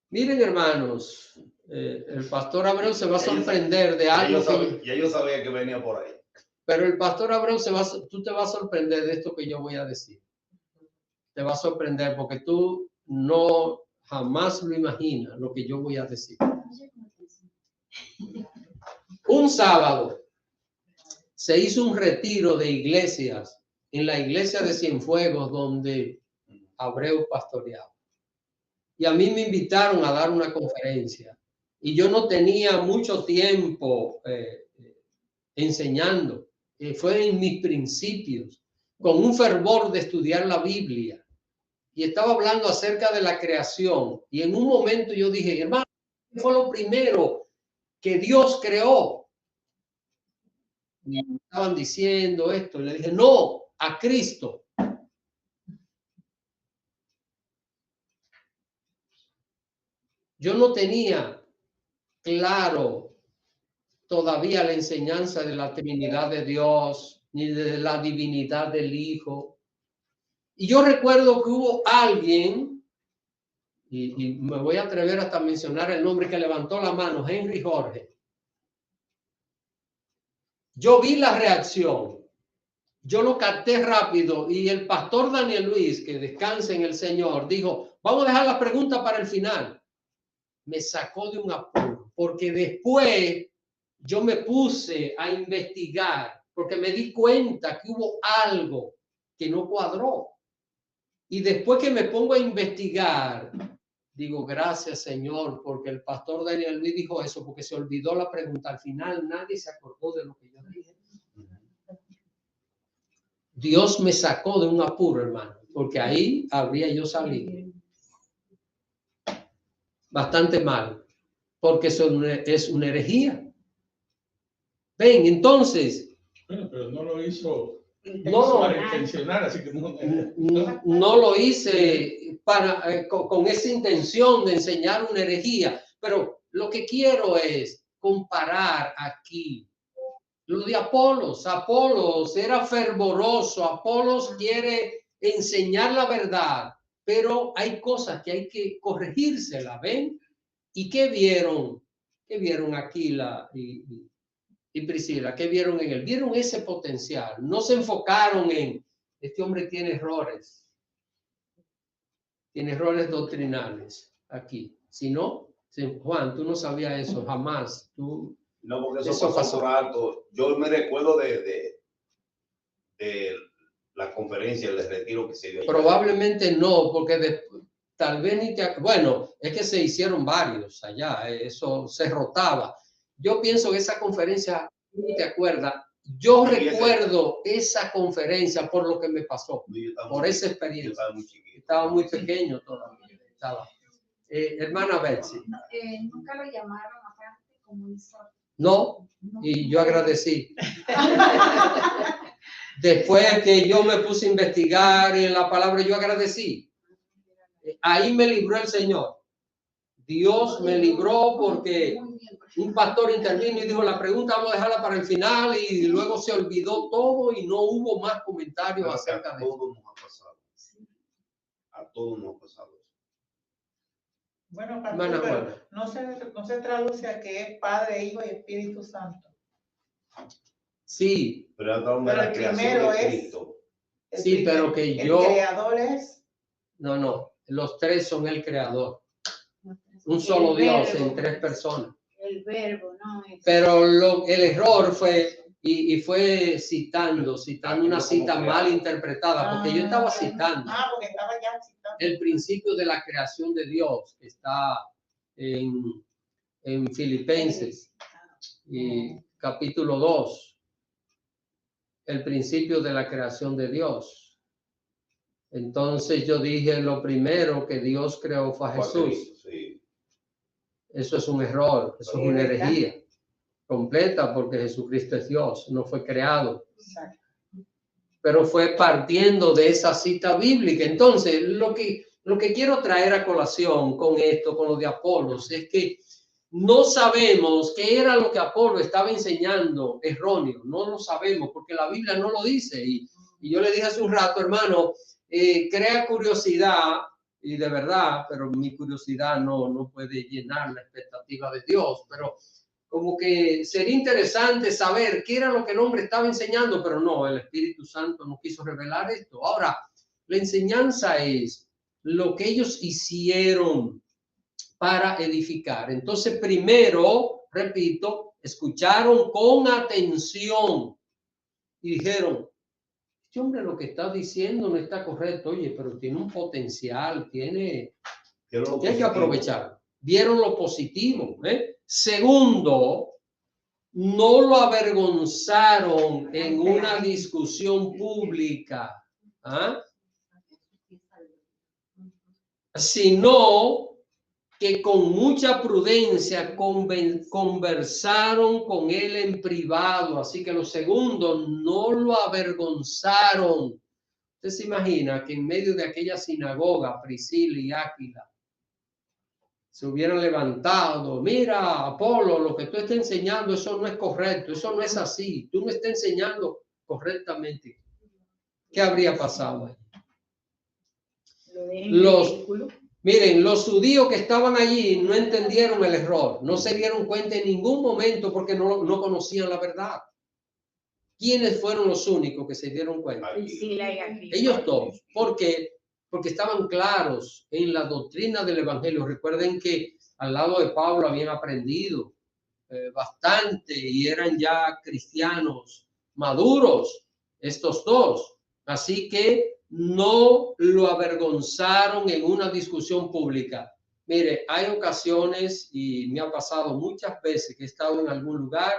Miren, hermanos, el pastor Abreu se va a sorprender de algo. Ya yo sabía que venía por ahí. Pero el pastor Abreu tú te vas a sorprender de esto que yo voy a decir. Te va a sorprender porque tú no jamás lo imaginas lo que yo voy a decir. Un sábado se hizo un retiro de iglesias en la iglesia de Cienfuegos donde Abreu pastoreaba. Y a mí me invitaron a dar una conferencia. Y yo no tenía mucho tiempo enseñando. Fue en mis principios, con un fervor de estudiar la Biblia. Y estaba hablando acerca de la creación. Y en un momento yo dije, hermano, ¿qué fue lo primero que Dios creó? Y estaban diciendo esto. Y le dije, no, a Cristo. Yo no tenía claro todavía la enseñanza de la Trinidad de Dios, ni de la divinidad del Hijo. Y yo recuerdo que hubo alguien, y me voy a atrever hasta a mencionar el nombre, que levantó la mano, Henry Jorge. Yo vi la reacción, yo lo capté rápido, y el pastor Daniel Luis, que descanse en el Señor, dijo, vamos a dejar la pregunta para el final. Me sacó de un apuro, porque después yo me puse a investigar, porque me di cuenta que hubo algo que no cuadró. Y después que me pongo a investigar, digo, gracias Señor, porque el pastor Daniel Luis dijo eso, porque se olvidó la pregunta. Al final nadie se acordó de lo que yo dije. Dios me sacó de un apuro, hermano, porque ahí habría yo salido bastante mal, porque eso es una herejía. Ven, entonces. Bueno, pero no lo hizo No, para intencionar, así que no lo hice con esa intención de enseñar una herejía, pero lo que quiero es comparar aquí lo de Apolos. Apolos era fervoroso, Apolos quiere enseñar la verdad, pero hay cosas que hay que corregírsela, ¿ven? ¿Y qué vieron? ¿Qué vieron Aquila y Priscila? ¿Qué vieron en él? Vieron ese potencial. No se enfocaron en, este hombre tiene errores doctrinales aquí. Si no, Juan, tú no sabías eso, jamás. Tú, no, porque eso pasó por alto. Yo me recuerdo de la conferencia, el retiro que se dio allá. Probablemente no, porque tal vez ni te... Bueno, es que se hicieron varios allá, eso se rotaba. Yo pienso que esa conferencia, no te acuerdas, yo recuerdo esa conferencia por lo que me pasó, por esa experiencia. Estaba muy pequeño todavía. Hermana Betsy. Nunca lo llamaron aparte como hizo. No, y yo agradecí. Después que yo me puse a investigar en la palabra, yo agradecí. Ahí me libró el Señor. Dios me libró porque un pastor intervino y dijo, la pregunta vamos a dejarla para el final, y luego se olvidó todo y no hubo más comentarios acerca de eso. A todos nos ha pasado. Bueno, pastor, pero no se traduce a que es Padre, Hijo y Espíritu Santo. Sí. Pero el primero es Cristo. Sí, pero que yo... El creador es... No, los tres son el creador. Un solo Dios en tres personas. El verbo, no es. Pero el error fue, y fue citando una cita mal interpretada, porque yo estaba citando. Porque estaba ya citando. El principio de la creación de Dios, que está en Filipenses, capítulo 2. El principio de la creación de Dios. Entonces yo dije, lo primero que Dios creó fue a Jesús. Sí. Eso es un error, eso es una herejía completa, porque Jesucristo es Dios, no fue creado. Exacto. Pero fue partiendo de esa cita bíblica. Entonces, lo que quiero traer a colación con esto, con lo de Apolos, es que no sabemos qué era lo que Apolo estaba enseñando erróneo. No lo sabemos porque la Biblia no lo dice. Y yo le dije hace un rato, hermano, crea curiosidad, y de verdad, pero mi curiosidad no puede llenar la expectativa de Dios. Pero como que sería interesante saber qué era lo que el hombre estaba enseñando, pero no, el Espíritu Santo no quiso revelar esto. Ahora, la enseñanza es lo que ellos hicieron para edificar. Entonces, primero, repito, escucharon con atención y dijeron, este hombre lo que está diciendo no está correcto. Oye, pero tiene un potencial, tiene que aprovechar. Vieron lo positivo. Segundo, no lo avergonzaron en una discusión pública, sino que con mucha prudencia conversaron con él en privado. Así que los segundos no lo avergonzaron. Usted se imagina que en medio de aquella sinagoga, Priscila y Aquila se hubieran levantado, mira, Apolo, lo que tú estás enseñando, eso no es correcto, eso no es así, tú no estás enseñando correctamente. ¿Qué habría pasado ahí? Miren, los judíos que estaban allí no entendieron el error, no se dieron cuenta en ningún momento porque no conocían la verdad. ¿Quiénes fueron los únicos que se dieron cuenta? Ellos todos. ¿Por qué? Porque estaban claros en la doctrina del evangelio. Recuerden que al lado de Pablo habían aprendido bastante y eran ya cristianos maduros, estos dos. Así que no lo avergonzaron en una discusión pública. Mire, hay ocasiones, y me ha pasado muchas veces que he estado en algún lugar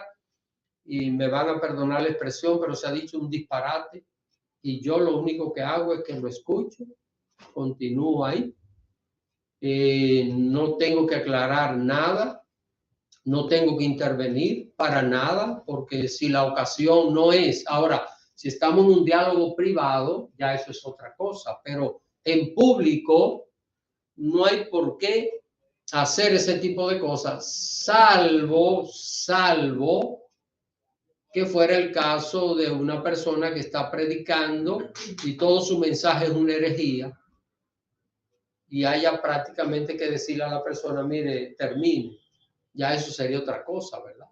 y me van a perdonar la expresión, pero se ha dicho un disparate y yo lo único que hago es que lo escucho, continúo ahí, no tengo que aclarar nada, no tengo que intervenir para nada, porque si la ocasión no es, ahora, si estamos en un diálogo privado, ya eso es otra cosa, pero en público no hay por qué hacer ese tipo de cosas, salvo que fuera el caso de una persona que está predicando y todo su mensaje es una herejía y haya prácticamente que decirle a la persona, mire, termine. Ya eso sería otra cosa, ¿verdad?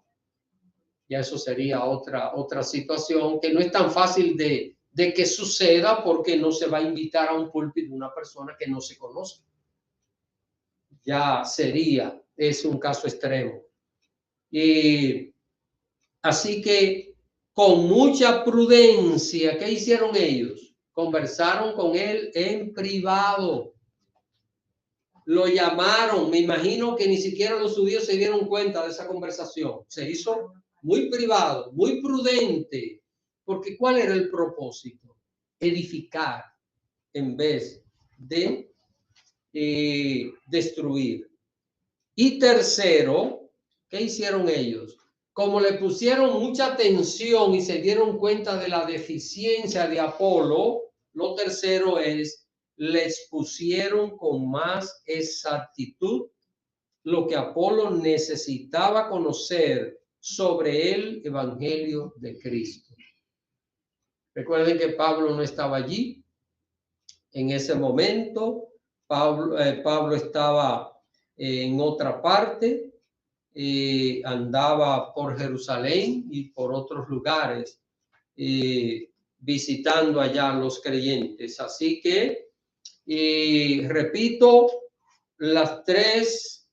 Ya eso sería otra situación que no es tan fácil de que suceda porque no se va a invitar a un púlpito una persona que no se conoce. Ya es un caso extremo. Y así que con mucha prudencia, ¿qué hicieron ellos? Conversaron con él en privado. Lo llamaron, me imagino que ni siquiera los judíos se dieron cuenta de esa conversación. Se hizo muy privado, muy prudente, porque ¿cuál era el propósito? Edificar en vez de destruir. Y tercero, ¿qué hicieron ellos? Como le pusieron mucha atención y se dieron cuenta de la deficiencia de Apolo, lo tercero es, les pusieron con más exactitud lo que Apolo necesitaba conocer sobre el evangelio de Cristo. Recuerden que Pablo no estaba allí en ese momento. Pablo estaba en otra parte, andaba por Jerusalén y por otros lugares visitando allá a los creyentes. Así que, repito, los tres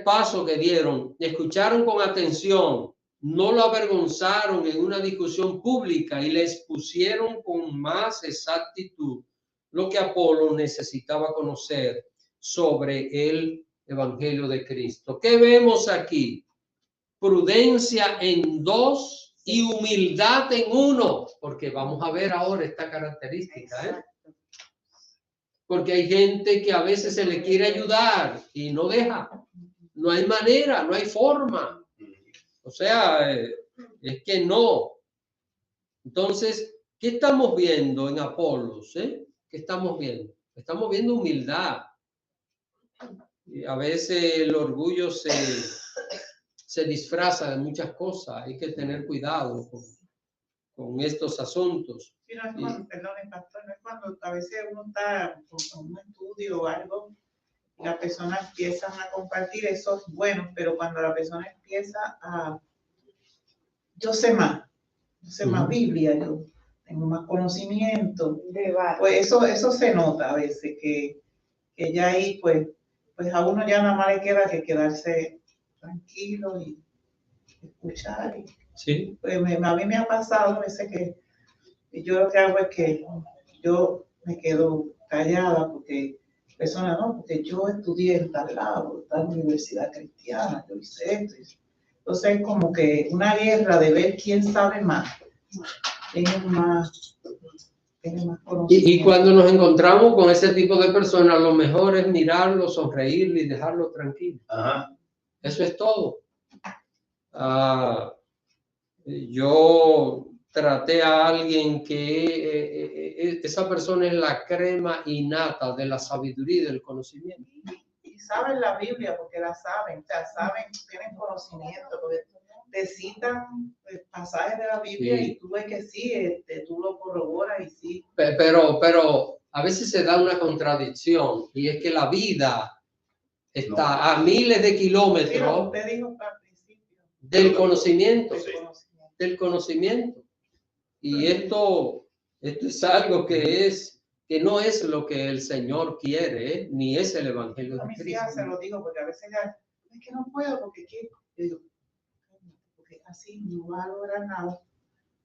pasos que dieron, escucharon con atención, no lo avergonzaron en una discusión pública y les pusieron con más exactitud lo que Apolo necesitaba conocer sobre el evangelio de Cristo. ¿Qué vemos aquí? Prudencia en dos y humildad en uno, porque vamos a ver ahora esta característica, porque hay gente que a veces se le quiere ayudar y no deja, no hay manera, no hay forma, o sea, es que no. Entonces, ¿qué estamos viendo en Apolos? ¿Qué estamos viendo? Estamos viendo humildad. Y a veces el orgullo se disfraza de muchas cosas, hay que tener cuidado con estos asuntos. Sí, no es cuando, perdón, pastor, no es cuando a veces uno está con un estudio o algo, y la persona empieza a compartir, eso es bueno, pero cuando la persona empieza a, yo sé más Biblia, yo tengo más conocimiento, pues eso se nota a veces, que ya ahí, pues a uno ya nada más le queda que quedarse tranquilo y escuchar. Sí. Pues a mí me ha pasado a veces que yo lo que hago es que yo me quedo callada porque personas no, porque yo estudié en tal lado, en tal universidad cristiana, yo hice esto. Entonces es como que una guerra de ver quién sabe más, tiene más conocimiento. Y cuando nos encontramos con ese tipo de personas, lo mejor es mirarlo, sonreírle y dejarlo tranquilo. Ajá. Eso es todo. Yo traté a alguien que esa persona es la crema innata de la sabiduría y del conocimiento. saben la Biblia porque la saben, o sea, saben, tienen conocimiento, porque te citan pasajes de la Biblia Sí. y tú ves que sí, tú lo corroboras y sí. Pero a veces se da una contradicción y es que la vida está a miles de Sí, kilómetros usted dijo al principio. del conocimiento, Del conocimiento. del conocimiento. Y esto es algo que no es lo que el Señor quiere, ¿eh? Ni es el Evangelio A de mis Cristo. hijas se lo digo porque a veces ya, es que no puedo porque quiero. Yo digo, porque así no va a lograr nada.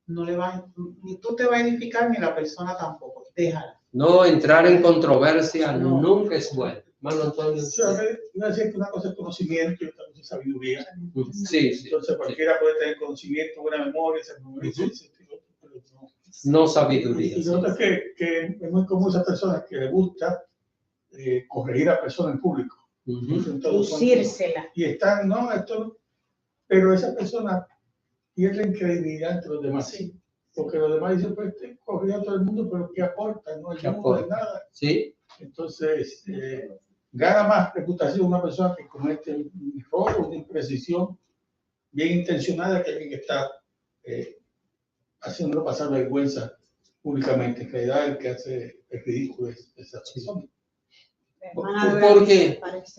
No le va, ni tú te vas a edificar ni la persona tampoco. Déjala. No entrar en controversia No. nunca es bueno. Mano Antonio. Sí, a ver, iba a decir que una cosa es conocimiento y otra cosa es sabiduría. Sí, sí. Entonces cualquiera puede tener conocimiento, buena memoria, pero No sabiduría. Y lo otro es que es muy común esas personas que les gusta corregir a personas en público. Lucírsela. Y están, no, esto, pero esas personas pierden credibilidad entre los demás. Sí. Porque los demás dicen, pues, corrió a todo el mundo, pero ¿qué aporta? No ayuda en nada. Sí. Entonces, gana más reputación una persona que comete un error o una imprecisión bien intencionada que alguien que está haciéndolo pasar vergüenza públicamente. En realidad, el que hace el ridículo es esa persona.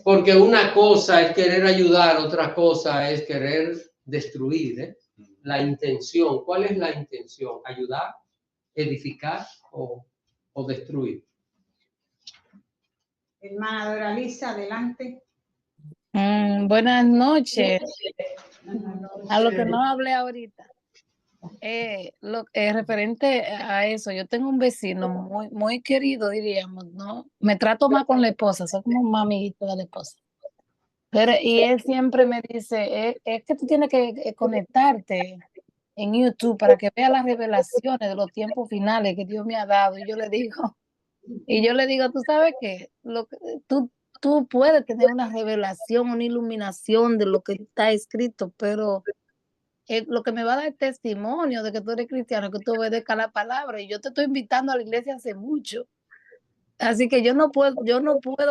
Porque una cosa es querer ayudar, otra cosa es querer destruir, ¿eh? La intención. ¿Cuál es la intención? ¿Ayudar, edificar o destruir? Hermana Doralisa, adelante. Buenas noches. A lo que no hablé ahorita. Referente a eso, yo tengo un vecino muy, muy querido, diríamos, ¿no? Me trato más con la esposa, soy como un amiguito de la esposa. Y él siempre me dice, es que tú tienes que conectarte en YouTube para que veas las revelaciones de los tiempos finales que Dios me ha dado. Y yo le digo, tú sabes que tú puedes tener una revelación, una iluminación de lo que está escrito, pero lo que me va a dar testimonio de que tú eres cristiano, que tú obedezcas la palabra, y yo te estoy invitando a la iglesia hace mucho. Así que yo no puedo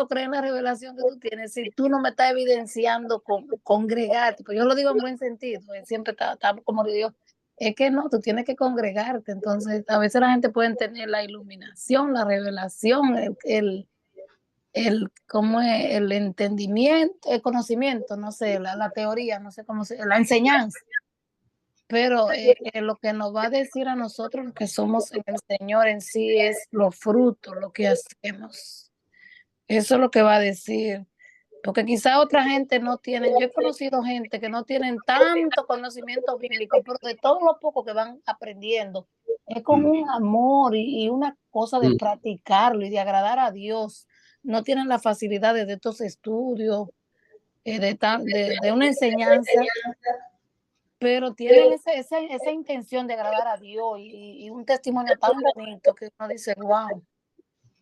creer en la revelación que tú tienes si tú no me estás evidenciando congregarte. Pues yo lo digo en buen sentido, siempre está como digo, es que no, tú tienes que congregarte. Entonces, a veces la gente puede tener la iluminación, la revelación, ¿cómo es? El entendimiento, el conocimiento, no sé, la teoría, no sé cómo la enseñanza. Pero lo que nos va a decir a nosotros que somos en el Señor en sí es los frutos, lo que hacemos. Eso es lo que va a decir. Porque quizá otra gente no tiene, yo he conocido gente que no tienen tanto conocimiento bíblico, pero de todo lo poco que van aprendiendo, es con un amor y una cosa de practicarlo y de agradar a Dios. No tienen las facilidades de estos estudios, de una enseñanza, pero tienen esa intención de agradar a Dios y un testimonio tan bonito que uno dice, wow,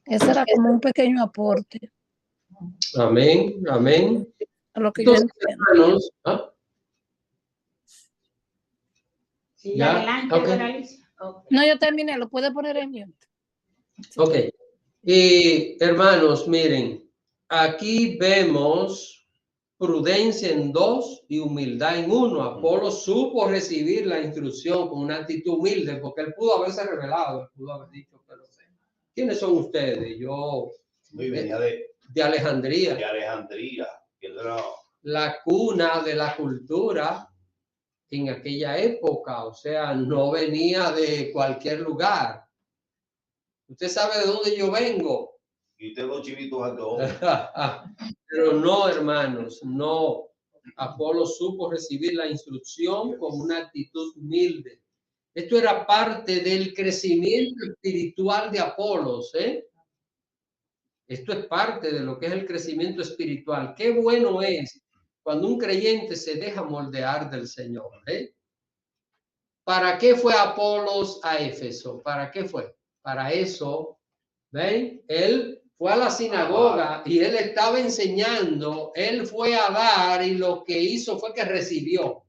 ese era como un pequeño aporte. Amén, amén. A lo que Entonces, yo entiendo. hermanos, Sí, ya, adelante, okay. Doralisa. Okay. No, yo terminé, lo puede poner en mute. Ok. Y hermanos, miren, aquí vemos prudencia en 2 y humildad en 1. Apolo supo recibir la instrucción con una actitud humilde, porque él pudo haberse revelado, él pudo haber dicho, pero ¿quiénes son ustedes? Yo venía de Alejandría. De Alejandría, que era la cuna de la cultura en aquella época, o sea, no venía de cualquier lugar. Usted sabe de dónde yo vengo. Y usted los chivitos a todos. Pero no, hermanos, no. Apolo supo recibir la instrucción con una actitud humilde. Esto era parte del crecimiento espiritual de Apolos, ¿eh? Esto es parte de lo que es el crecimiento espiritual. Qué bueno es cuando un creyente se deja moldear del Señor, ¿eh? ¿Para qué fue Apolos a Éfeso? ¿Para qué fue? Para eso, ¿ven? Él fue a la sinagoga y él estaba enseñando, él fue a dar y lo que hizo fue que recibió.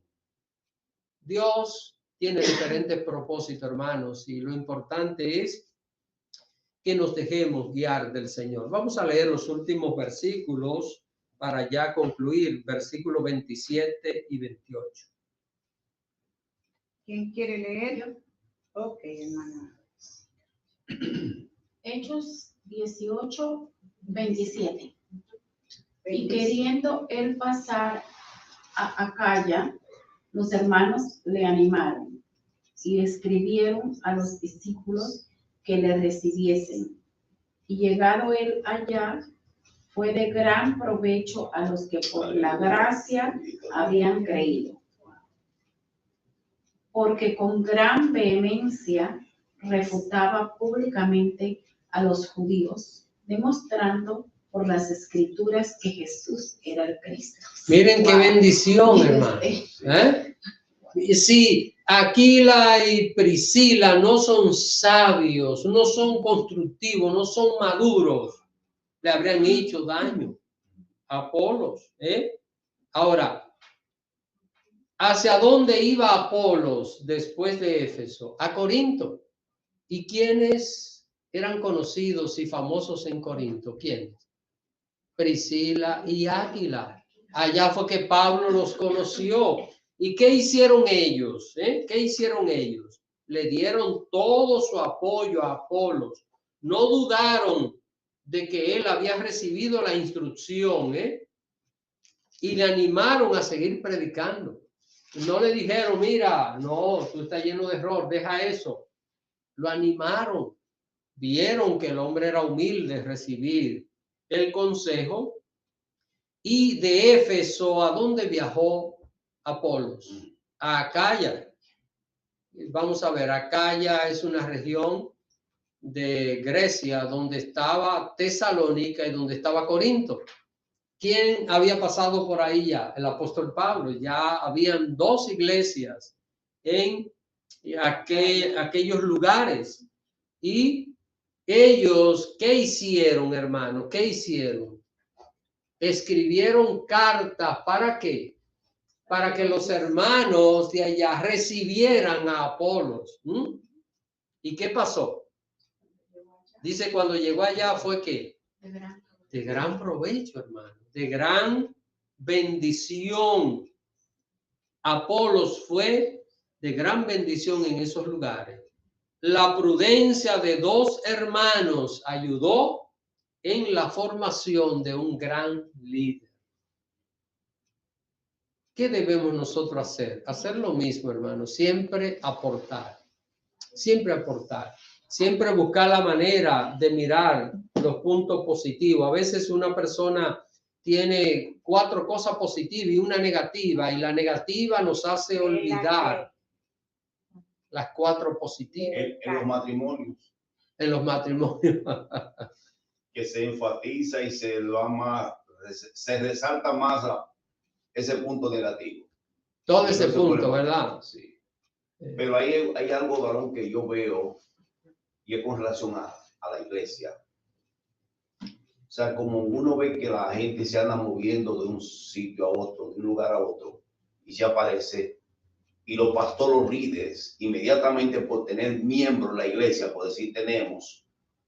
Dios tiene diferentes propósitos, hermanos, y lo importante es que nos dejemos guiar del Señor. Vamos a leer los últimos versículos para ya concluir, versículos 27 y 28. ¿Quién quiere leer? Ok, hermana. Hechos 18, 27. Y queriendo él pasar a Acaya, los hermanos le animaron y escribieron a los discípulos que le recibiesen. Y llegado él allá, fue de gran provecho a los que por la gracia habían creído. Porque con gran vehemencia refutaba públicamente a los judíos, demostrando por las escrituras que Jesús era el Cristo. Miren qué bendición, hermano. Si Aquila y Priscila no son sabios, no son constructivos, no son maduros, le habrían hecho daño a Apolos. Ahora, ¿hacia dónde iba Apolos después de Éfeso? A Corinto. ¿Y quiénes eran conocidos y famosos en Corinto? ¿Quiénes? Priscila y Aquila. Allá fue que Pablo los conoció. ¿Y qué hicieron ellos? ¿Qué hicieron ellos? Le dieron todo su apoyo a Apolos. No dudaron de que él había recibido la instrucción, y le animaron a seguir predicando. No le dijeron, mira, no, tú estás lleno de error, deja eso. Lo animaron. Vieron que el hombre era humilde en recibir el consejo. Y de Éfeso, ¿a dónde viajó Apolos? A Acaya. Vamos a ver, Acaya es una región de Grecia donde estaba Tesalónica y donde estaba Corinto. ¿Quién había pasado por ahí ya? El apóstol Pablo. Ya habían 2 iglesias en aquellos lugares. Y ellos, ¿qué hicieron, hermano? ¿Qué hicieron? Escribieron cartas. ¿Para qué? Para que los hermanos de allá recibieran a Apolos. ¿Y qué pasó? Dice, cuando llegó allá fue que de gran provecho, hermano, de gran bendición. Apolos fue de gran bendición en esos lugares. La prudencia de 2 hermanos ayudó en la formación de un gran líder. ¿Qué debemos nosotros hacer? Hacer lo mismo, hermano, siempre aportar, siempre buscar la manera de mirar los puntos positivos. A veces una persona tiene 4 cosas positivas y una negativa, y la negativa nos hace olvidar las 4 positivas. En los matrimonios. En los matrimonios. Que se enfatiza y se resalta más ese punto negativo. Todo ese punto, ¿verdad? Sí. Pero hay algo, varón, que yo veo, y es con relación a la iglesia. O sea, como uno ve que la gente se anda moviendo de un sitio a otro, de un lugar a otro, y se aparece, y los pastores, los líderes, inmediatamente por tener miembros en la iglesia, por decir tenemos,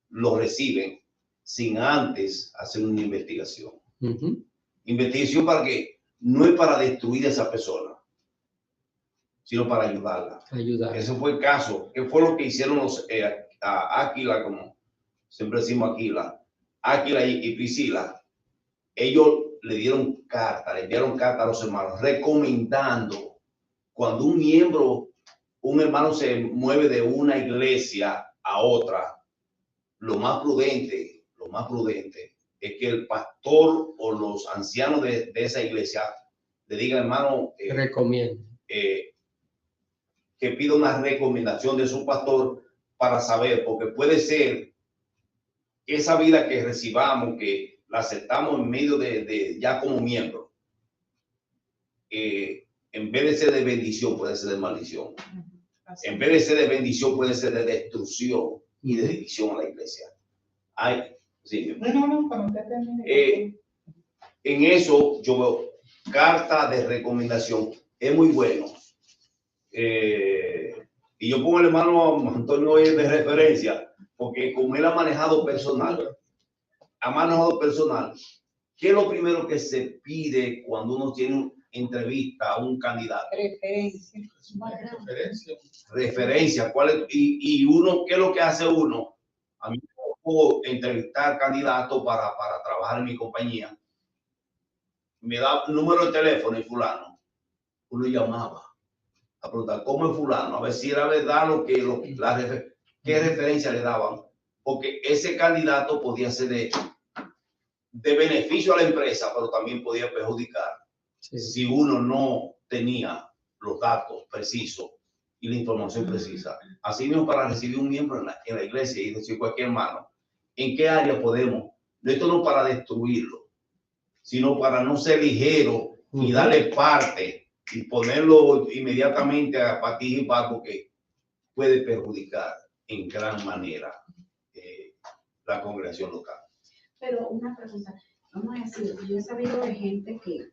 los reciben sin antes hacer una investigación. Investigación para qué? No es para destruir a esa persona, sino para ayudarla. Ese fue el caso. ¿Qué fue lo que hicieron a Aquila, como siempre decimos Aquila y Priscila? Ellos le dieron carta, le enviaron carta a los hermanos, recomendando cuando un hermano se mueve de una iglesia a otra, lo más prudente es que el pastor o los ancianos de esa iglesia le digan, hermano, recomiendo. Que pida una recomendación de su pastor para saber, porque puede ser que esa vida que recibamos, que la aceptamos en medio de ya como miembro, en vez de ser de bendición, puede ser de maldición. En vez de ser de bendición, puede ser de destrucción y de división a la iglesia. Sí. En eso yo veo carta de recomendación, es muy bueno. Y yo pongo al hermano Antonio hoy de referencia, porque como él ha manejado personal, ¿qué es lo primero que se pide cuando uno tiene una entrevista a un candidato? Referencia. Referencia. ¿Cuál es? Y uno, ¿qué es lo que hace uno? A mí me tocó entrevistar candidatos para trabajar en mi compañía. Me da un número de teléfono y fulano. Uno llamaba a preguntar cómo es fulano, a ver si era verdad qué referencia le daban. Porque ese candidato podía ser de beneficio a la empresa, pero también podía perjudicar si uno no tenía los datos precisos y la información precisa. Así mismo, para recibir un miembro en la iglesia y decir cualquier hermano, ¿en qué área podemos? Esto no para destruirlo, sino para no ser ligero y darle parte y ponerlo inmediatamente a participar, porque puede perjudicar en gran manera la congregación local. Pero una pregunta, vamos a decir, yo he sabido de gente que,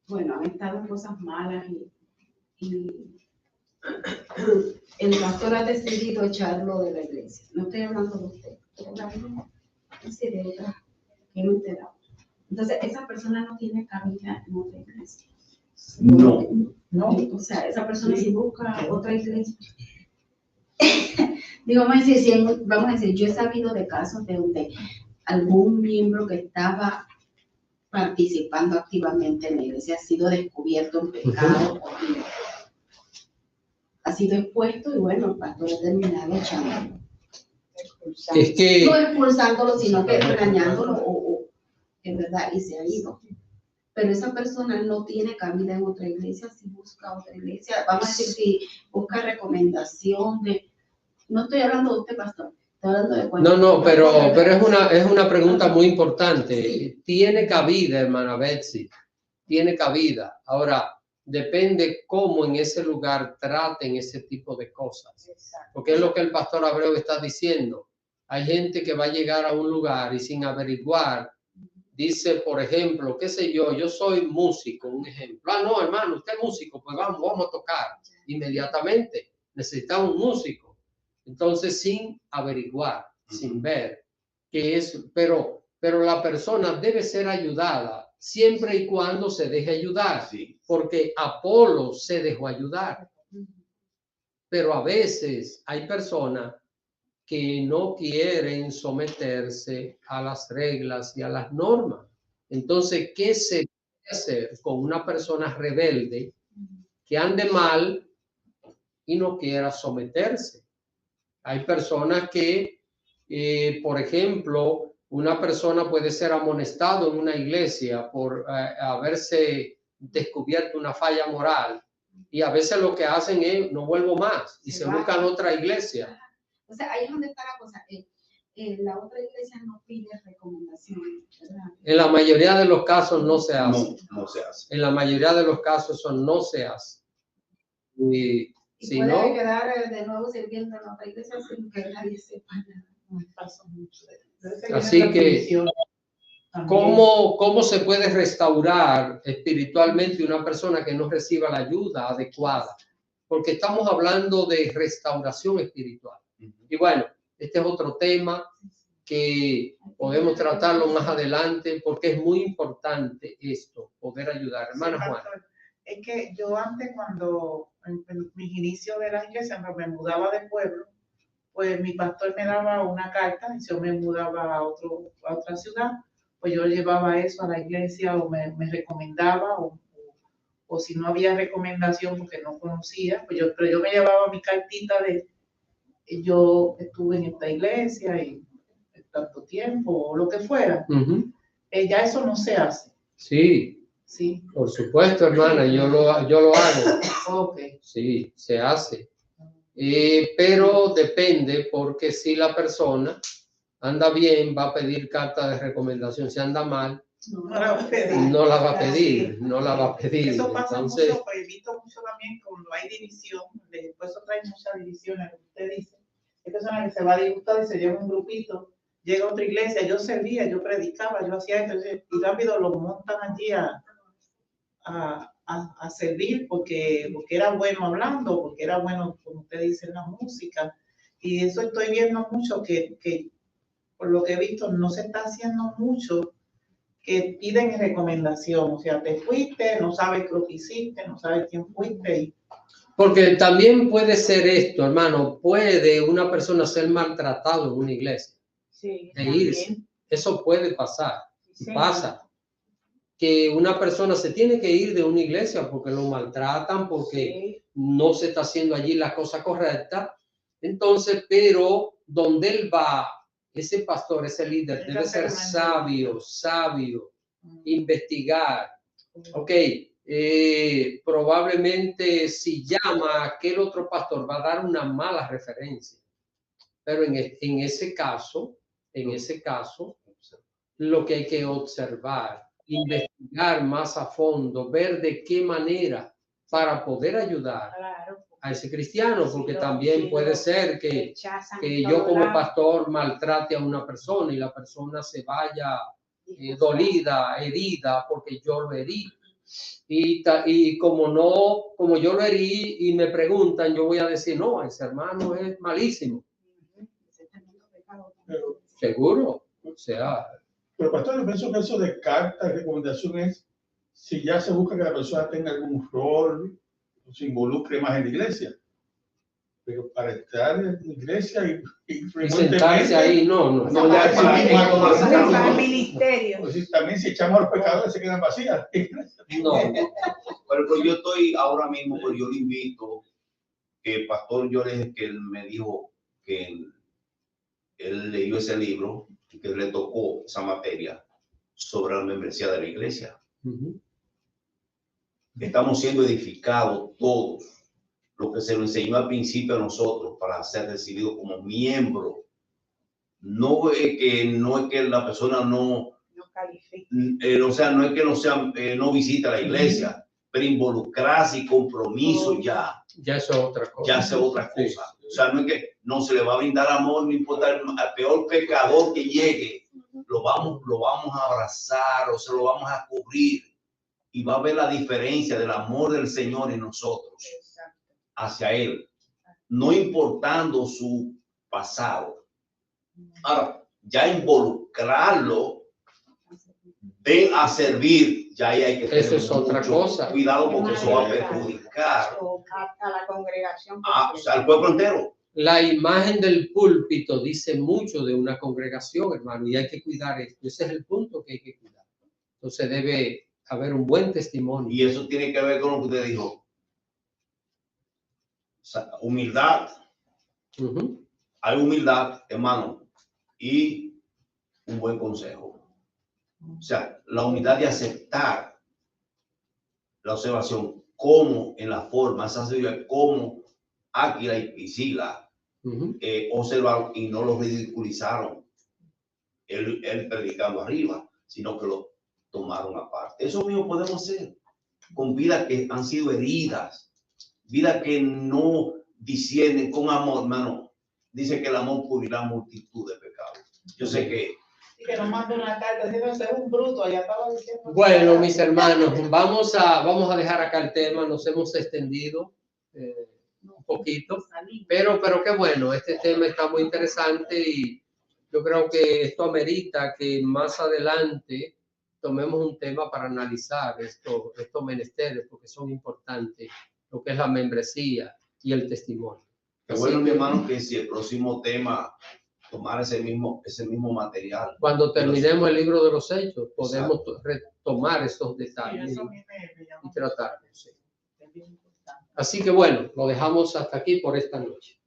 bueno, han estado en cosas malas y el pastor ha decidido echarlo de la iglesia. No estoy hablando de usted, estoy hablando de otra que no he enterado. Entonces, esa persona no tiene cabida en otra iglesia. No. O sea, esa persona si busca otra iglesia. Digo, vamos a decir, yo he sabido de casos de donde algún miembro que estaba participando activamente en la iglesia ha sido descubierto en pecado, ha sido expuesto y bueno, el pastor ha terminado echándolo. Es que... No expulsándolo, sino que regañándolo o en verdad, y se ha ido. Pero esa persona no tiene cabida en otra iglesia, si busca otra iglesia, vamos a decir, si busca recomendación de... No estoy hablando de usted, pastor. Estoy hablando de No, pero es una pregunta muy importante. Tiene cabida, hermana Betsy. Tiene cabida. Ahora, depende cómo en ese lugar traten ese tipo de cosas. Porque es lo que el pastor Abreu está diciendo. Hay gente que va a llegar a un lugar y sin averiguar, dice, por ejemplo, qué sé yo soy músico, un ejemplo. Ah, no, hermano, usted es músico, pues vamos a tocar. Inmediatamente necesitamos un músico. Entonces, sin averiguar, sin ver qué es, pero la persona debe ser ayudada siempre y cuando se deje ayudar, porque Apolo se dejó ayudar. Pero a veces hay personas que no quieren someterse a las reglas y a las normas. Entonces, ¿qué se debe hacer con una persona rebelde que ande mal y no quiera someterse? Hay personas que, por ejemplo, una persona puede ser amonestado en una iglesia por haberse descubierto una falla moral y a veces lo que hacen es no vuelvo más y se buscan otra iglesia. O sea, ahí es donde está la cosa. La otra iglesia no pide recomendaciones, ¿verdad? En la mayoría de los casos no se hace. No se hace. En la mayoría de los casos eso no se hace. Y si puede no, quedar de nuevo sirviendo en otra iglesia sin que nadie sepa nada. Pasa mucho. así que, ¿cómo se puede restaurar espiritualmente una persona que no reciba la ayuda adecuada? Porque estamos hablando de restauración espiritual. Y bueno, este es otro tema que podemos tratarlo más adelante porque es muy importante esto, poder ayudar. Hermana Juana. Es que yo antes, cuando en mis inicios de la iglesia, cuando me mudaba de pueblo, pues mi pastor me daba una carta y yo me mudaba a otra ciudad, pues yo llevaba eso a la iglesia o me recomendaba o si no había recomendación porque no conocía, pues pero yo me llevaba mi cartita de yo estuve en esta iglesia y tanto tiempo o lo que fuera. Ya eso no se hace. Sí. Sí. Por supuesto, hermana, yo lo hago. Okay. Sí, se hace. Pero depende, porque si la persona anda bien, va a pedir carta de recomendación. Si anda mal, no la va a pedir. No la va a pedir. Eso pasa Entonces, mucho, pues he visto mucho también cuando hay división, después eso trae muchas divisiones, lo que usted dice. Hay personas que se va a disgustar y se lleva un grupito, llega a otra iglesia, yo servía, yo predicaba, yo hacía esto, y rápido lo montan allí a servir porque era bueno hablando, porque era bueno, como usted dice, en la música. Y eso estoy viendo mucho, que por lo que he visto, no se está haciendo mucho que piden recomendación. O sea, te fuiste, no sabes lo que hiciste, no sabes quién fuiste. Y Porque también puede ser esto, hermano, puede una persona ser maltratado en una iglesia, Sí, de irse. Eso puede pasar, y Sí. pasa. Que una persona se tiene que ir de una iglesia porque lo maltratan, porque no se está haciendo allí la cosa correcta. Entonces, pero donde él va, ese pastor, ese líder, debe ser sabio, investigar. Ok, probablemente si llama a aquel otro pastor va a dar una mala referencia. Pero en ese caso, lo que hay que observar, investigar más a fondo, ver de qué manera para poder ayudar a ese cristiano, porque también puede ser que yo como pastor maltrate a una persona y la persona se vaya dolida, herida, porque yo lo herí. Y como yo lo herí y me preguntan, yo voy a decir, no, ese hermano es malísimo. Pero, Seguro, o sea... pero pastor, yo pienso que eso de carta de recomendación es si ya se busca que la persona tenga algún rol o se involucre más en la iglesia. Pero para estar en la iglesia y sentarse ahí, no, ya al ministerio. Pues también si echamos a los pecadores se quedan vacías. No. Pero pues yo estoy ahora mismo, pues yo le invito, que el pastor Llores, que él me dijo que él leyó ese libro y que le tocó esa materia sobre la membresía de la iglesia. Estamos siendo edificados todos, lo que se nos enseñó al principio a nosotros para ser recibidos como miembros. No es que la persona no califica. O sea, no es que no visita la iglesia, pero involucrarse y compromiso ya eso es otra cosa. Ya es otra cosa. O sea, no es que no se le va a brindar amor, no importa al peor pecador que llegue, lo vamos a abrazar o se lo vamos a cubrir. Y va a ver la diferencia del amor del Señor en nosotros hacia Él, no importando su pasado. Ahora, ya involucrarlo a servir, ya ahí hay que tener eso es otra cosa. Cuidado porque eso va a perjudicar a la congregación. O sea, al pueblo entero. La imagen del púlpito dice mucho de una congregación, hermano, y hay que cuidar esto. Ese es el punto que hay que cuidar. Entonces debe haber un buen testimonio. Y eso tiene que ver con lo que usted dijo. O sea, humildad. Hay humildad, hermano, y un buen consejo. O sea, la humildad de aceptar la observación, como en la forma, esa sería como Áquila y Priscila observaron y no lo ridiculizaron. Él predicando arriba, sino que lo tomaron aparte. Eso mismo podemos hacer con vidas que han sido heridas, vidas que no disciernen con amor, hermano. Dice que el amor cubrirá multitud de pecados. Yo sé que nos manda una carta diciendo que es un bruto, allá estaba diciendo. Bueno, mis hermanos, vamos a dejar acá el tema. Nos hemos extendido un poquito, pero qué bueno, este tema está muy interesante y yo creo que esto amerita que más adelante tomemos un tema para analizar estos menesteres, porque son importantes, lo que es la membresía y el testimonio. Qué bueno, mi hermano, que si el próximo tema tomar ese mismo material. Cuando terminemos el libro de los Hechos, podemos retomar esos detalles y tratarlos. Sí. Así que bueno, lo dejamos hasta aquí por esta noche.